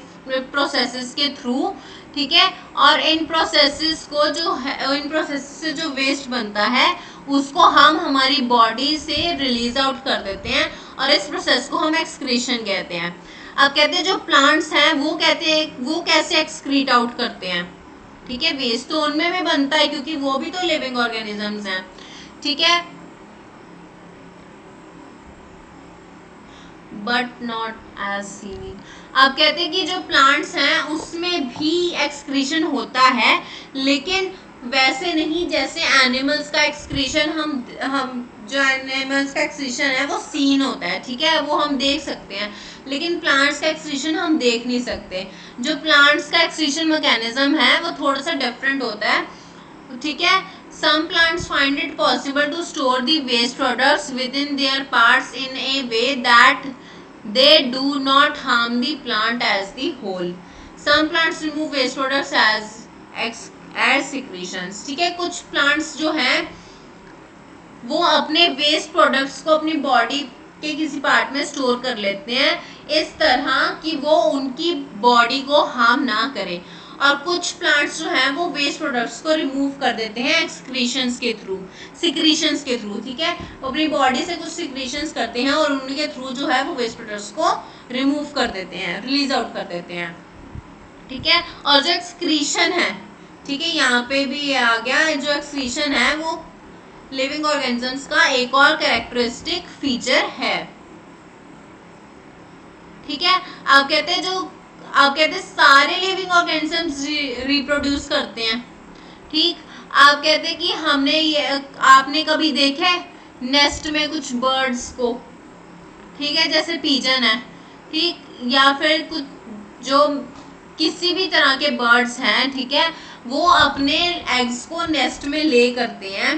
S1: प्रोसेसेस के थ्रू। ठीक है, और इन प्रोसेसेस को जो है, इन प्रोसेस से जो वेस्ट बनता है उसको हम हमारी बॉडी से रिलीज आउट कर देते हैं और इस प्रोसेस को हम एक्सक्रीशन कहते हैं। अब कहते हैं जो प्लांट्स हैं वो कहते हैं वो कैसे एक्सक्रीट आउट करते हैं। ठीक है, वेस्ट तो उनमें भी बनता है क्योंकि वो भी तो लिविंग ऑर्गेनिजम्स हैं। ठीक है, बट नॉट एज सीनी। अब कहते हैं कि जो प्लांट्स हैं उसमें भी एक्सक्रीशन होता है, लेकिन वैसे नहीं जैसे एनिमल्स का एक्सक्रीशन। हम जो एनिमल्स का एक्सक्रीशन है वो सीन होता है, ठीक है, वो हम देख सकते हैं, लेकिन प्लांट्स का एक्सक्रीशन हम देख नहीं सकते। जो प्लांट्स का एक्सक्रीशन मैकेनिज्म है वो थोड़ा सा डिफरेंट होता है। ठीक है, some plants find it possible to store the waste products within their parts in a way that they do not harm the plant as the whole. Some plants remove waste products as secretions. ठीक है, कुछ plants जो हैं वो अपने वेस्ट प्रोडक्ट्स को अपनी बॉडी के किसी पार्ट में स्टोर कर लेते हैं इस तरह कि वो उनकी बॉडी को हार्म ना करे, और कुछ प्लांट्स जो हैं वो वेस्ट प्रोडक्ट्स को रिमूव कर देते हैं एक्सक्रीशंस के थ्रू, सिक्रीशंस के थ्रू। ठीक है, वो अपनी बॉडी से कुछ सिक्रीशंस करते हैं और उनके थ्रू जो है वो वेस्ट प्रोडक्ट्स को रिमूव कर देते हैं, रिलीज आउट कर देते हैं। ठीक है, और जो एक्सक्रीशन है, ठीक है, यहाँ पे भी आ गया, जो एक्सक्रीशन है वो लिविंग ऑर्गेनिजम्स का एक और कैरेक्टरिस्टिक फीचर है। ठीक है, आप कहते हैं सारे लिविंग ऑर्गेनिजम्स रिप्रोड्यूस करते हैं। ठीक, आप कहते हैं कि आपने कभी देखे नेस्ट में कुछ बर्ड्स को, ठीक है, जैसे पीजन है, ठीक, या फिर कुछ जो किसी भी तरह के बर्ड्स हैं, ठीक है, वो अपने एग्स को नेस्ट में ले करते हैं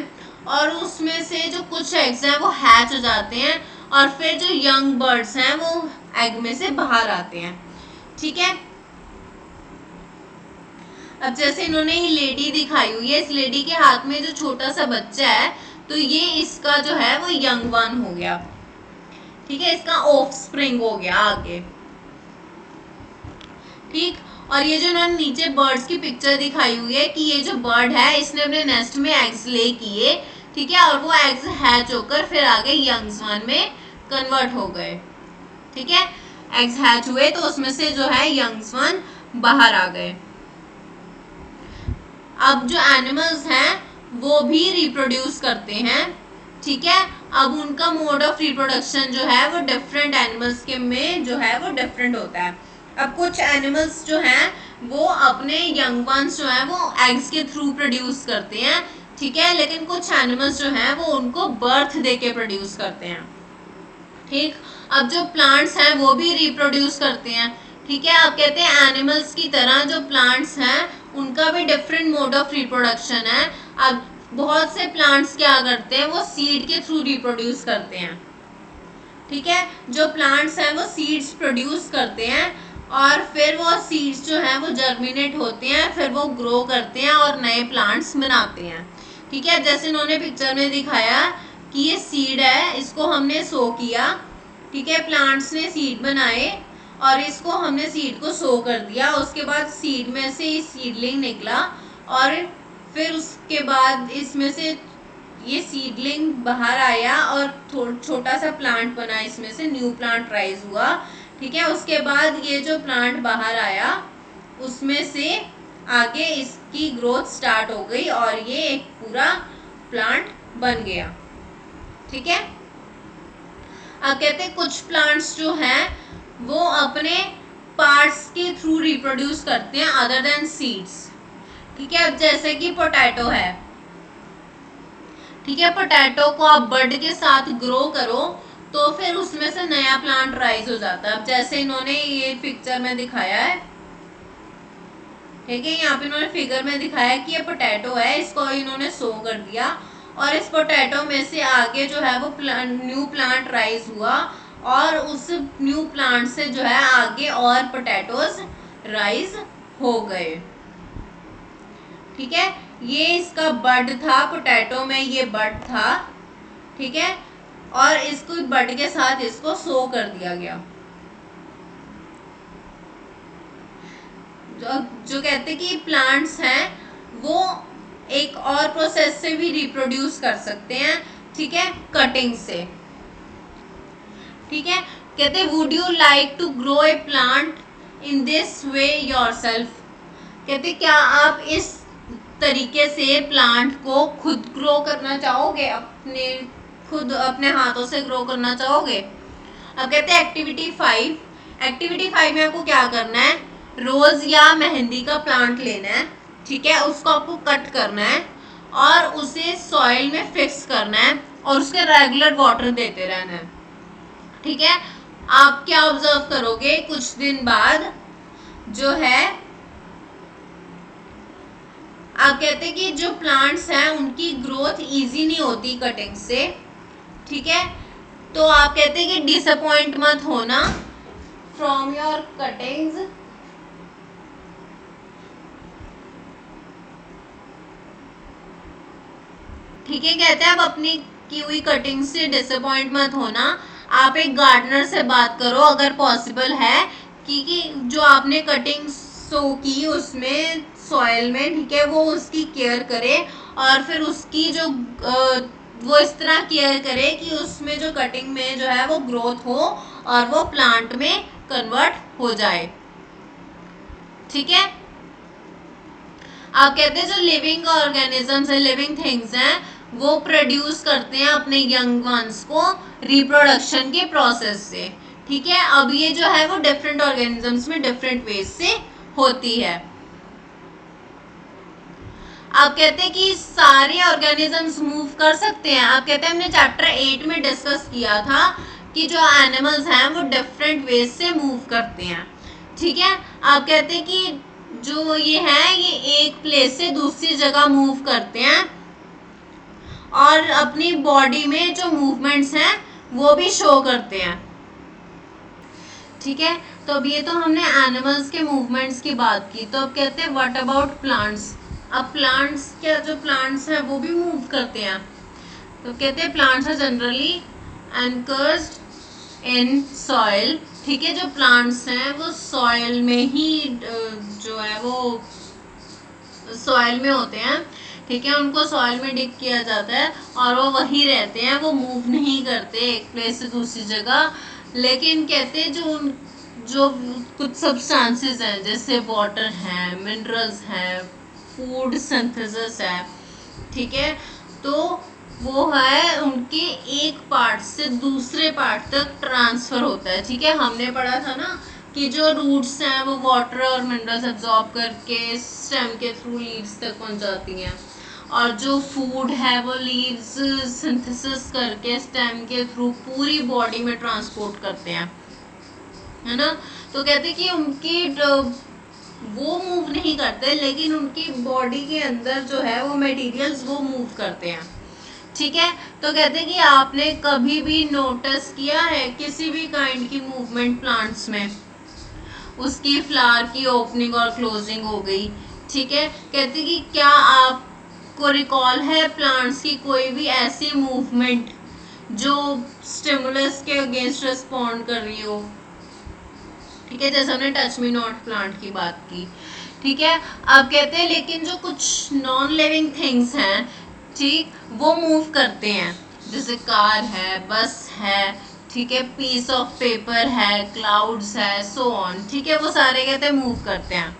S1: और उसमें से जो कुछ एग्स हैं वो हैच हो जाते हैं और फिर जो यंग बर्ड्स हैं वो एग में से बाहर आते हैं। ठीक है, अब जैसे इन्होंने ये लेडी दिखाई हुई है, इस लेडी के हाथ में जो छोटा सा बच्चा है तो ये इसका जो है वो यंग वन हो गया। ठीक है, इसका ऑफस्प्रिंग हो गया आगे। ठीक, और ये जो इन्होंने नीचे बर्ड्स की पिक्चर दिखाई हुई है कि ये जो बर्ड है इसने अपने नेस्ट में एग्स ले किए, ठीक है, और वो एग्स हैच होकर फिर आगे यंग्स वन में कन्वर्ट हो गए। ठीक है, एग्स हैच हुए तो उसमें से जो है यंग्स वन बाहर आ गए। अब जो एनिमल्स हैं वो भी रिप्रोड्यूस करते हैं। ठीक है, अब उनका मोड ऑफ रिप्रोडक्शन जो है वो डिफरेंट एनिमल्स के में जो है वो डिफरेंट होता है। अब कुछ एनिमल्स जो हैं वो अपने यंग वंस जो हैं वो एग्स के थ्रू प्रोड्यूस करते हैं। ठीक है, लेकिन कुछ एनिमल्स जो हैं वो उनको बर्थ दे के प्रोड्यूस करते हैं। ठीक, अब जो प्लांट्स हैं वो भी रिप्रोड्यूस करते हैं। ठीक है, अब कहते हैं एनिमल्स की तरह जो प्लांट्स हैं उनका भी डिफरेंट मोड ऑफ रिप्रोडक्शन है। अब बहुत से प्लांट्स क्या करते हैं, वो सीड के थ्रू रिप्रोड्यूस करते हैं। ठीक है, जो प्लांट्स हैं वो सीड्स प्रोड्यूस करते हैं और फिर वो सीड्स जो हैं वो जर्मिनेट होते हैं, फिर वो ग्रो करते हैं और नए प्लांट्स बनाते हैं। ठीक है, जैसे इन्होंने पिक्चर में दिखाया कि ये सीड है, इसको हमने सो किया। ठीक है, प्लांट्स ने सीड बनाए और इसको हमने सीड को सो कर दिया। उसके बाद सीड में से सीडलिंग निकला और फिर उसके बाद इसमें से ये सीडलिंग बाहर आया और छोटा सा प्लांट बना, इसमें से न्यू प्लांट राइज हुआ। ठीक है, उसके बाद ये जो प्लांट बाहर आया उसमें से आगे इसकी ग्रोथ स्टार्ट हो गई और ये एक पूरा प्लांट बन गया। ठीक है, अब कहते हैं कुछ प्लांट्स जो हैं वो अपने पार्ट्स के थ्रू रिप्रोड्यूस करते हैं अदर देन सीड्स। ठीक है, अब जैसे कि पोटैटो है। ठीक है, पोटैटो को आप बड के साथ ग्रो करो तो फिर उसमें से नया प्लांट राइज हो जाता है। अब जैसे इन्होंने ये पिक्चर में दिखाया है, ठीक है, यहाँ पे इन्होंने फिगर में दिखाया कि ये पोटैटो है, इसको इन्होंने सो कर दिया और इस पोटैटो में से आगे जो है वो न्यू प्लांट राइज हुआ और उस न्यू प्लांट से जो है आगे और पोटैटोज राइज हो गए। ठीक है, ये इसका बड था, पोटैटो में ये बड था। ठीक है, और इसको बड के साथ इसको सो कर दिया गया। जो कहते कि प्लांट्स हैं वो एक और प्रोसेस से भी रिप्रोड्यूस कर सकते हैं। ठीक है, कटिंग से। ठीक है, कहते would you like to grow a plant in this way yourself. कहते क्या आप इस तरीके से प्लांट को खुद ग्रो करना चाहोगे, खुद अपने हाथों से ग्रो करना चाहोगे। अब कहते हैं एक्टिविटी 5। एक्टिविटी 5 में आपको क्या करना है, रोज या मेहंदी का प्लांट लेना है। ठीक है, उसको आपको कट करना है और उसे सॉइल में फिक्स करना है और उसके रेगुलर वाटर देते रहना है। ठीक है, आप क्या ऑब्जर्व करोगे, कुछ दिन बाद जो है आप कहते हैं कि जो प्लांट्स हैं उनकी ग्रोथ इजी नहीं होती कटिंग से। ठीक है, तो आप कहते हैं कि डिसअपॉइंट मत होना फ्रॉम योर कटिंग्स। ठीक है, कहते हैं आप अपनी की हुई कटिंग से डिसअपॉइंट मत होना। आप एक गार्डनर से बात करो अगर पॉसिबल है कि जो आपने कटिंग सो की उसमें सॉइल में, ठीक है, वो उसकी केयर करे और फिर उसकी जो वो इस तरह केयर करे कि उसमें जो कटिंग में जो है वो ग्रोथ हो और वो प्लांट में कन्वर्ट हो जाए। ठीक है, आप कहते हैं जो लिविंग ऑर्गेनिजम्स है, लिविंग थिंग्स हैं, वो प्रोड्यूस करते हैं अपने यंग वंस को रिप्रोडक्शन के प्रोसेस से। ठीक है, अब ये जो है वो डिफरेंट ऑर्गेनिजम्स में डिफरेंट वेज से होती है। आप कहते हैं कि सारे ऑर्गेनिजम्स मूव कर सकते हैं। आप कहते हैं हमने चैप्टर 8 में डिस्कस किया था कि जो एनिमल्स हैं वो डिफरेंट वेज से मूव करते हैं। ठीक है, आप कहते हैं कि जो ये है ये एक प्लेस से दूसरी जगह मूव करते हैं और अपनी बॉडी में जो मूवमेंट्स हैं वो भी शो करते हैं। ठीक है, तो अब ये तो हमने एनिमल्स के मूवमेंट्स की बात की। तो अब कहते हैं व्हाट अबाउट प्लांट्स। अब प्लांट्स क्या, जो प्लांट्स हैं वो भी मूव करते हैं। तो कहते हैं plants are generally anchored in soil. ठीक है, जो प्लांट्स हैं वो सॉइल में ही जो है वो सॉइल में होते हैं। ठीक है, उनको सॉइल में डिग किया जाता है और वो वहीं रहते हैं, वो मूव नहीं करते एक प्लेस से दूसरी जगह। लेकिन कहते हैं जो कुछ सब्सटेंसेस हैं जैसे वाटर है, मिनरल्स हैं, फूड सिंथेसिस है, ठीक है, तो वो है उनके एक पार्ट से दूसरे पार्ट तक ट्रांसफर होता है। ठीक है, हमने पढ़ा था ना कि जो रूट्स हैं वो वाटर और मिनरल्स एब्जॉर्ब करके स्टेम के थ्रू लीव्स तक पहुंचाती हैं और जो फूड है वो लीव्स सिंथेसिस करके स्टेम के थ्रू पूरी बॉडी में ट्रांसपोर्ट करते हैं, है ना। तो कहते हैं कि उनकी वो मूव नहीं करते, लेकिन उनकी बॉडी के अंदर जो है वो मटेरियल्स वो मूव करते हैं। ठीक है, तो कहते हैं कि आपने कभी भी नोटिस किया है किसी भी काइंड की मूवमेंट प्लांट्स में, उसकी फ्लावर की ओपनिंग और क्लोजिंग हो गई। ठीक है, कहते कि क्या आपको रिकॉल है प्लांट्स की कोई भी ऐसी मूवमेंट जो स्टिमुलस के अगेंस्ट रिस्पॉन्ड कर रही हो। ठीक है, जैसे हमने टच मी नॉट प्लांट की बात की। ठीक है, अब कहते हैं लेकिन जो कुछ नॉन लिविंग थिंग्स हैं, ठीक, वो मूव करते हैं, जैसे कार है, बस है, ठीक है, पीस ऑफ पेपर है, क्लाउड्स है, सो ऑन। ठीक है, वो सारे कहते हैं मूव करते हैं।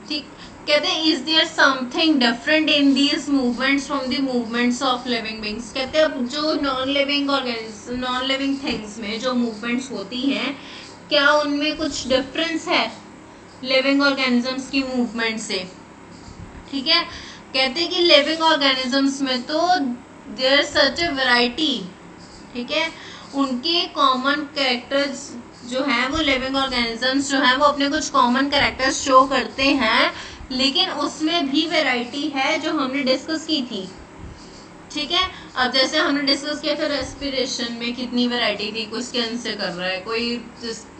S1: ठीक, कहते हैं is there something different in these movements from the movements of living beings. कहते हैं अब जो नॉन लिविंग थिंग्स में जो मूवमेंट्स होती हैं, क्या उनमें कुछ डिफरेंस है लिविंग ऑर्गेनिजम्स की मूवमेंट से। ठीक है, कहते हैं कि लिविंग ऑर्गेनिजम्स में तो देयर सच ए वैरायटी। ठीक है, उनके कॉमन कैरेक्टर्स जो हैं वो लिविंग ऑर्गेनिजम्स जो हैं वो अपने कुछ कॉमन कैरेक्टर्स शो करते हैं, लेकिन उसमें भी वैरायटी है जो हमने डिस्कस की थी। ठीक है, अब जैसे हमने डिस्कस किया था रेस्पिरेशन में कितनी वैरायटी थी, कोई स्किन से कर रहा है, कोई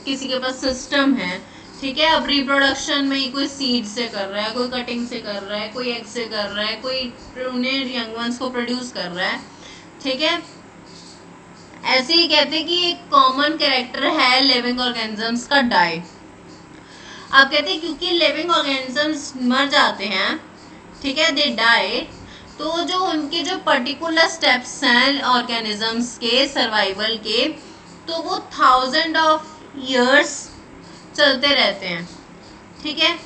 S1: किसी के पास सिस्टम है। ठीक है, अब रिप्रोडक्शन में कोई सीड से कर रहा है, कोई कटिंग से कर रहा है, कोई एग से कर रहा है, कोई उन्हें यंग वंस को प्रोड्यूस कर रहा है। ठीक है, ऐसे ही कहते हैं कि एक कॉमन कैरेक्टर है लिविंग ऑर्गेनिजम्स का, डाई। अब कहते हैं क्योंकि लिविंग ऑर्गेनिजम्स मर जाते हैं, ठीक है, दे डाई, तो जो उनके जो पर्टिकुलर स्टेप्स हैं ऑर्गेनिजम्स के सर्वाइवल के, तो वो 1000 ऑफ ईयर्स चलते रहते हैं। ठीक है,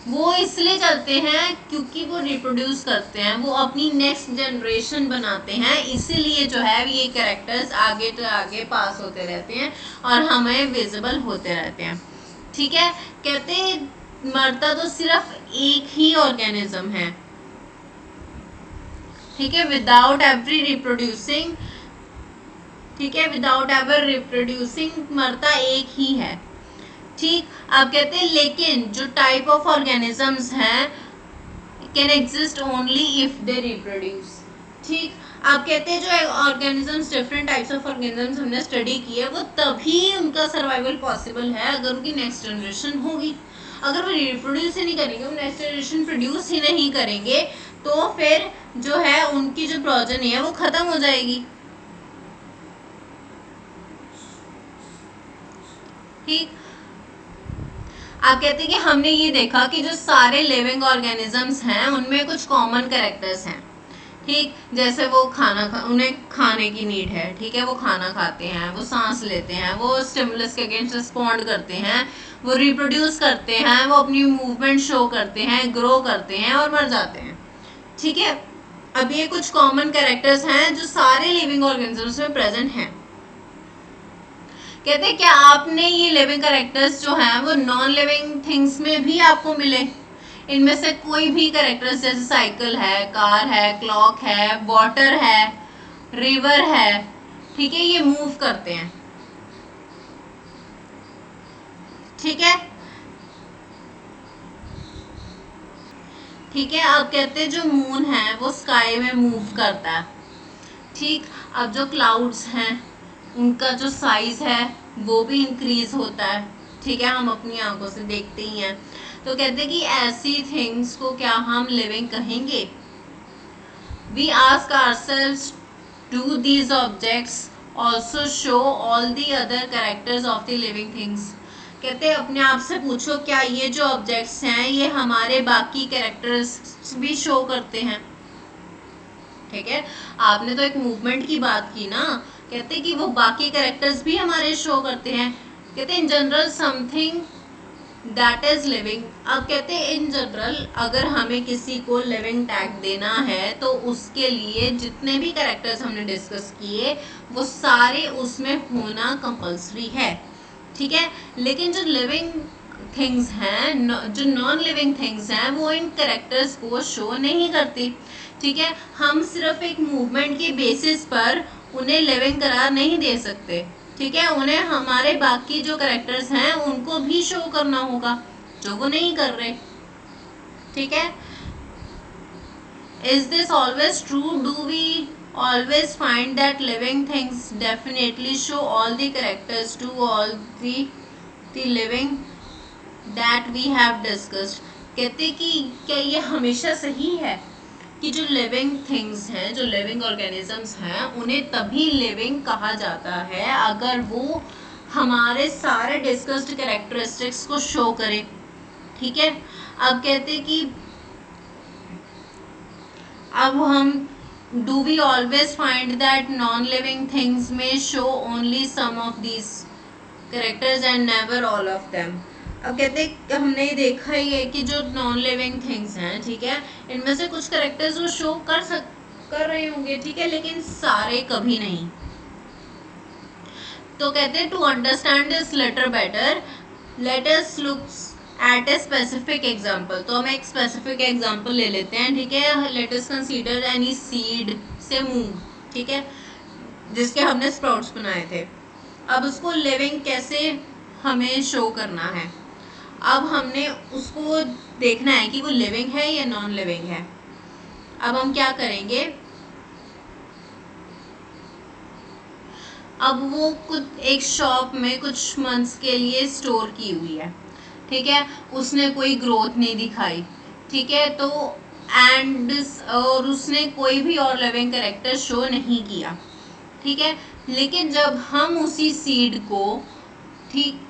S1: वो इसलिए चलते हैं क्योंकि वो रिप्रोड्यूस करते हैं, वो अपनी नेक्स्ट जनरेशन बनाते हैं, इसीलिए जो है ये कैरेक्टर्स आगे तो आगे पास होते रहते हैं और हमें विजिबल होते रहते हैं। ठीक है, कहते हैं मरता तो सिर्फ एक ही ऑर्गेनिज्म है। ठीक है, विदाउट एवरी रिप्रोड्यूसिंग, ठीक है, विदाउट एवर रिप्रोड्यूसिंग मरता एक ही है। ठीक, अब कहते हैं लेकिन जो टाइप ऑफ ऑर्गेनिजम्स हैं can exist only if they reproduce. ठीक, अब कहते हैं जो organisms different types of organisms हमने स्टडी की है, वो तभी उनका सर्वाइवल पॉसिबल है अगर उनकी नेक्स्ट जनरेशन होगी। अगर वो रिप्रोड्यूस ही नहीं करेंगे, वो नेक्स्ट जनरेशन प्रोड्यूस ही नहीं करेंगे, तो फिर जो है उनकी जो प्रोजेनी है वो खत्म हो जाएगी। ठीक, आप कहते हैं कि हमने ये देखा कि जो सारे लिविंग ऑर्गेनिजम्स हैं उनमें कुछ कॉमन कैरेक्टर्स हैं। ठीक, जैसे वो उन्हें खाने की नीड है। ठीक है, वो खाना खाते हैं, वो सांस लेते हैं, वो स्टिमुलस के अगेंस्ट रिस्पॉन्ड करते हैं, वो रिप्रोड्यूस करते हैं, वो अपनी मूवमेंट शो करते हैं, ग्रो करते हैं और मर जाते हैं। ठीक है, अब ये कुछ कॉमन कैरेक्टर्स हैं जो सारे लिविंग ऑर्गेनिजम्स में प्रेजेंट हैं। कहते हैं क्या आपने ये लिविंग कैरेक्टर्स जो हैं वो नॉन लिविंग थिंग्स में भी आपको मिले? इनमें से कोई भी कैरेक्टर्स जैसे साइकिल है, कार है, क्लॉक है, वाटर है, रिवर है, ठीक है, ये मूव करते हैं। ठीक है, ठीक है, अब कहते हैं जो मून है वो स्काई में मूव करता है। ठीक, अब जो क्लाउड्स हैं उनका जो साइज है वो भी इंक्रीज होता है। ठीक है, हम अपनी आंखों से देखते ही हैं। तो कहते हैं कि ऐसी थिंग्स को क्या हम लिविंग कहेंगे? We ask ourselves, do these objects also show all the other characters of the living things? कहते हैं अपने आप से पूछो क्या ये जो ऑब्जेक्ट्स हैं ये हमारे बाकी कैरेक्टर्स भी शो करते हैं? ठीक है, आपने तो एक मूवमेंट की बात की ना, कहते हैं कि वो बाकी कैरेक्टर्स भी हमारे शो करते हैं। कहते हैं in general something that is living. अब कहते हैं इन जनरल अगर हमें किसी को लिविंग टैग देना है तो उसके लिए जितने भी कैरेक्टर्स हमने डिस्कस किए वो सारे उसमें होना कंपल्सरी है। ठीक है, लेकिन जो लिविंग थिंग्स हैं, जो नॉन लिविंग थिंग्स हैं, वो इन कैरेक्टर्स को शो नहीं करती। ठीक है, हम सिर्फ एक मूवमेंट के बेसिस पर उन्हें लिविंग करार नहीं दे सकते। ठीक है, उन्हें हमारे बाकी जो कैरेक्टर्स हैं उनको भी शो करना होगा। जो वो नहीं कर रहे। ठीक है, is this always true? Do we always find that living things definitely show all the characters to all the living that we have discussed? कहते कि क्या ये हमेशा सही है कि जो लिविंग थिंग्स हैं, जो लिविंग ऑर्गेनिजम्स हैं, उन्हें तभी लिविंग कहा जाता है अगर वो हमारे सारे डिस्कस्ड कैरेक्टरिस्टिक्स को शो करे। ठीक है, अब कहते कि अब हम do we always find that non living things में show only some of these characters and never all of them. अब कहते हमने देखा ही है कि जो नॉन लिविंग थिंग्स हैं, ठीक है, इनमें से कुछ कैरेक्टर्स वो शो कर रहे होंगे, ठीक है, लेकिन सारे कभी नहीं। तो कहते हैं to understand this latter better let us look at a specific example. तो हम एक स्पेसिफिक एग्जाम्पल ले लेते हैं, ठीक है। Let us consider any seed से मूंग, ठीक है, जिसके हमने स्प्राउट्स बनाए थे। अब उसको लिविंग कैसे हमें शो करना है? अब हमने उसको देखना है कि वो लिविंग है या नॉन लिविंग है। अब हम क्या करेंगे, अब वो कुछ एक शॉप में कुछ मंथ्स के लिए स्टोर की हुई है, ठीक है, उसने कोई ग्रोथ नहीं दिखाई, ठीक है, तो और उसने कोई भी और लिविंग कैरेक्टर शो नहीं किया, ठीक है। लेकिन जब हम उसी सीड को ठीक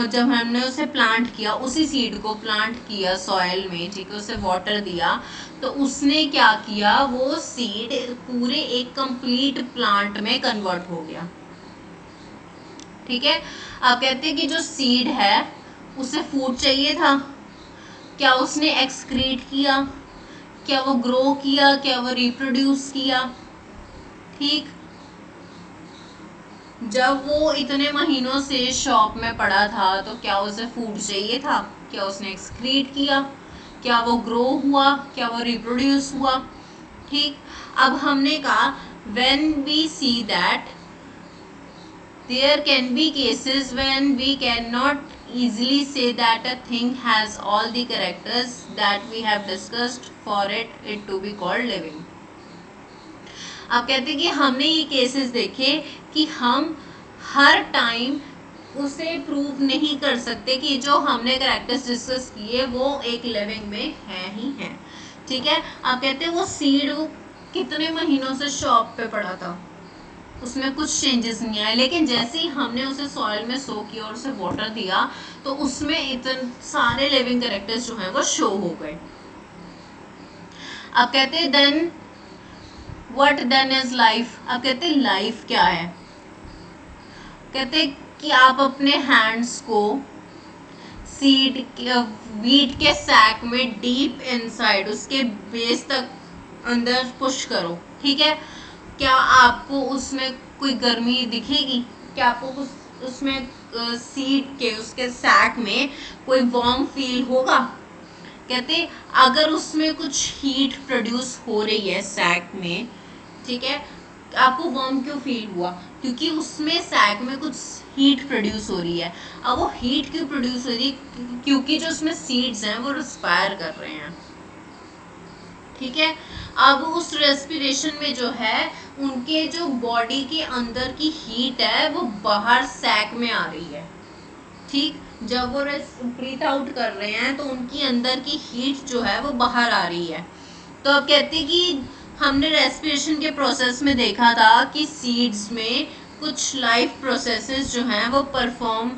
S1: जब हमने उसे प्लांट किया, उसी सीड को प्लांट किया सॉइल में, ठीक है, उसे वाटर दिया, तो उसने क्या किया, वो सीड पूरे एक कंप्लीट प्लांट में कन्वर्ट हो गया। ठीक है, आप कहते हैं कि जो सीड है उसे फूड चाहिए था, क्या उसने एक्सक्रीट किया, क्या वो ग्रो किया, क्या वो रिप्रोड्यूस किया? ठीक, जब वो इतने महीनों से शॉप में पड़ा था तो क्या उसे फूड चाहिए था? क्या उसने एक्सक्रीट किया? क्या वो ग्रो हुआ? क्या वो रिप्रोड्यूस हुआ? ठीक, अब हमने कहा when we see that there can be cases when we cannot easily say that a thing has all the characters that we have discussed for it to be called living। आप कहते हैं कि हमने ये केसेस देखे कि हम हर टाइम उसे प्रूव नहीं कर सकते कि जो हमने कैरेक्टर्स डिस्कस किए वो एक लिविंग में है ही है। ठीक है, आप कहते हैं वो सीड वो कितने महीनों से शॉप पे पड़ा था, उसमें कुछ चेंजेस नहीं आए, लेकिन जैसे ही हमने उसे सॉइल में सो किया और उसे वाटर दिया तो उसमें इतने सारे लिविंग कैरेक्टर्स जो हैं वो शो हो गए। अब कहते हैं then what then is life. अब कहते हैं लाइफ क्या है? कहते हैं कि आप अपने हैंड्स को सीड वीट के सैक में डीप इनसाइड उसके बेस तक अंदर पुश करो, ठीक है, क्या आपको उसमें कोई गर्मी दिखेगी? क्या आपको उसमें सीड के उसके सैक में कोई वार्म फील होगा? कहते अगर उसमें कुछ हीट प्रोड्यूस हो रही है सैक में, ठीक है, आपको वार्म क्यों फील हुआ? क्योंकि उसमें सैक में कुछ हीट प्रोड्यूस हो रही है। अब वो हीट क्यों प्रोड्यूस हो रही है? क्योंकि जो उसमें सीड्स हैं वो रिस्पायर कर रहे हैं, ठीक है। अब उस रेस्पिरेशन में जो है उनके जो बॉडी के अंदर की हीट है वो बाहर सैक में आ रही है, ठीक, जब वो ब्रीथ आउट कर रहे हैं तो उनकी अंदर की हीट जो है वो बाहर आ रही है। तो अब कहते हैं कि हमने रेस्पिरेशन के प्रोसेस में देखा था कि सीड्स में कुछ लाइफ प्रोसेसेस जो हैं वो परफॉर्म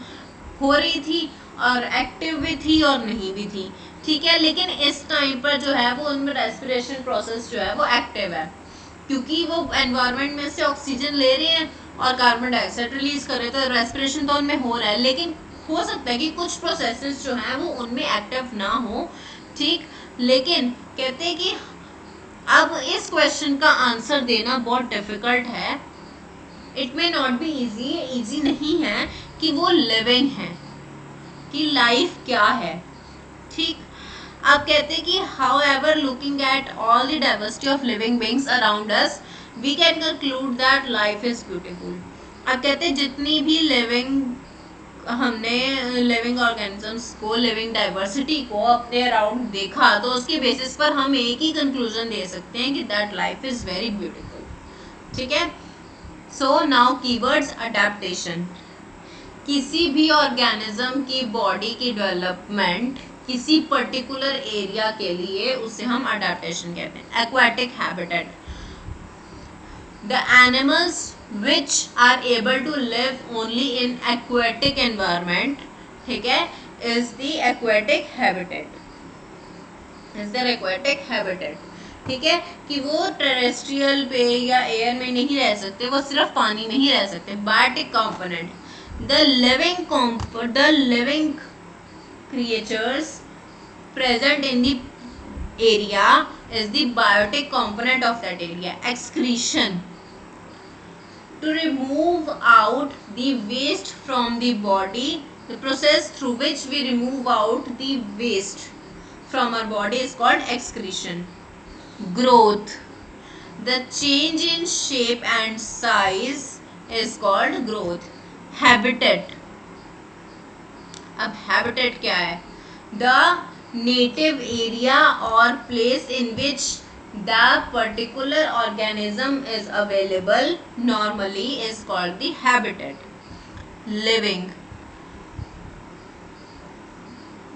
S1: हो रही थी और एक्टिव भी थी और नहीं भी थी, ठीक है, लेकिन इस टाइम पर जो है वो उनमें रेस्पिरेशन प्रोसेस जो है वो एक्टिव है, क्योंकि वो एनवायरनमेंट में से ऑक्सीजन ले रहे हैं और कार्बन डाइऑक्साइड रिलीज कर रहे हैं, तो रेस्पिरेशन तो उनमें हो रहा है, लेकिन हो सकता है कि कुछ प्रोसेसेस जो हैं वो उनमें एक्टिव ना हो, ठीक। लेकिन कहते हैं कि अब इस क्वेश्चन का आंसर देना बहुत डिफिकल्ट है, it may not be easy, easy नहीं है कि वो लिविंग है, कि लाइफ क्या है, ठीक। अब कहते हैं कि however looking at all the diversity of living beings around us we can conclude that life is beautiful। अब कहते हैं जितनी भी लिविंग हमने लिविंग ऑर्गेनिजम्स को, लिविंग डाइवर्सिटी को अपने अराउंड देखा, तो उसके बेसिस पर हम एक ही कंक्लूजन दे सकते हैं कि that life is very beautiful. ठीक है. So now keywords. अडेप्टेशन. किसी भी ऑर्गेनिज्म की बॉडी की डेवलपमेंट किसी पर्टिकुलर एरिया के लिए, उसे हम अडेप्टेशन कहते हैं. Aquatic habitat. The animals which are able to live only in aquatic environment, ठीक है, is the aquatic habitat. is their aquatic habitat. ठीक है, कि वो टेरेस्ट्रियल पे या एयर में नहीं रह सकते, वो सिर्फ पानी में ही रह सकते. Biotic component. the living creatures present in the area is the biotic component of that area. Excretion. To remove out the waste from the body, the process through which we remove out the waste from our body is called excretion. Growth. The change in shape and size is called growth. Habitat. अब habitat क्या है? The native area or place in which the particular organism is available normally is called the habitat. Living.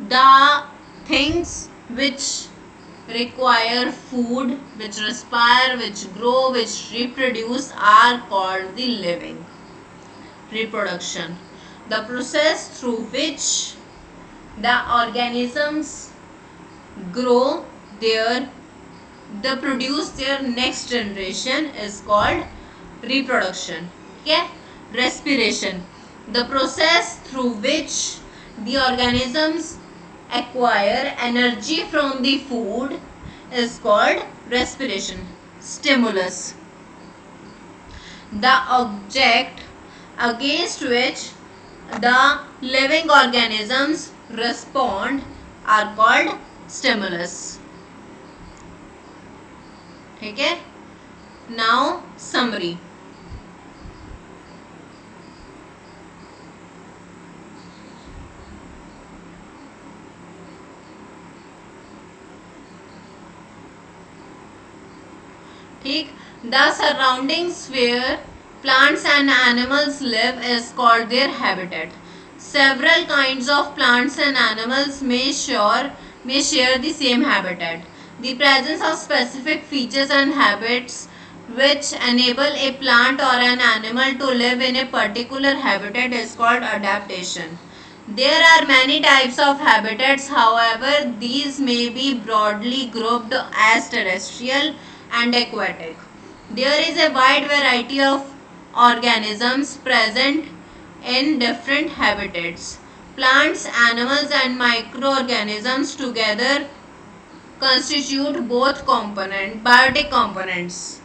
S1: The things which require food, which respire, which grow, which reproduce are called the living. Reproduction. The process through which the organisms grow they produce their next generation is called reproduction. Okay. Respiration. The process through which the organisms acquire energy from the food is called respiration. Stimulus. The object against which the living organisms respond are called stimulus. ठीक है. Now summary. ठीक. The surroundings where plants and animals live is called their habitat. Several kinds of plants and animals may share the same habitat. The presence of specific features and habits which enable a plant or an animal to live in a particular habitat is called adaptation. There are many types of habitats, however, these may be broadly grouped as terrestrial and aquatic. There is a wide variety of organisms present in different habitats. Plants, animals, and microorganisms together constitute both biotic components.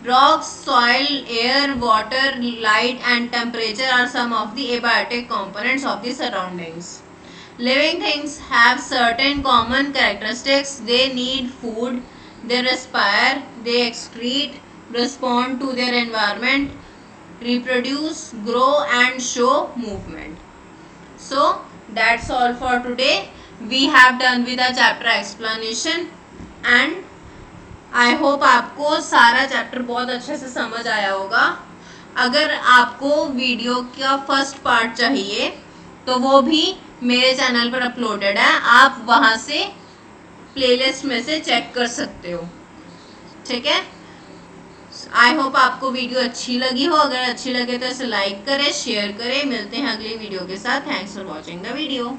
S1: Rocks, soil, air, water, light, and temperature are some of the abiotic components of the surroundings. Living things have certain common characteristics. They need food, they respire, they excrete, respond to their environment, reproduce, grow, and show movement. So that's all for today. We have done with the chapter explanation and I hope आपको सारा चैप्टर बहुत अच्छे से समझ आया होगा. अगर आपको वीडियो का फर्स्ट पार्ट चाहिए तो वो भी मेरे चैनल पर अपलोडेड है, आप वहाँ से प्लेलिस्ट में से चेक कर सकते हो. ठीक है. आई होप आपको वीडियो अच्छी लगी हो. अगर अच्छी लगे तो इसे लाइक करें, शेयर करें. मिलते हैं अगली वीडियो के साथ. Thanks for watching the video.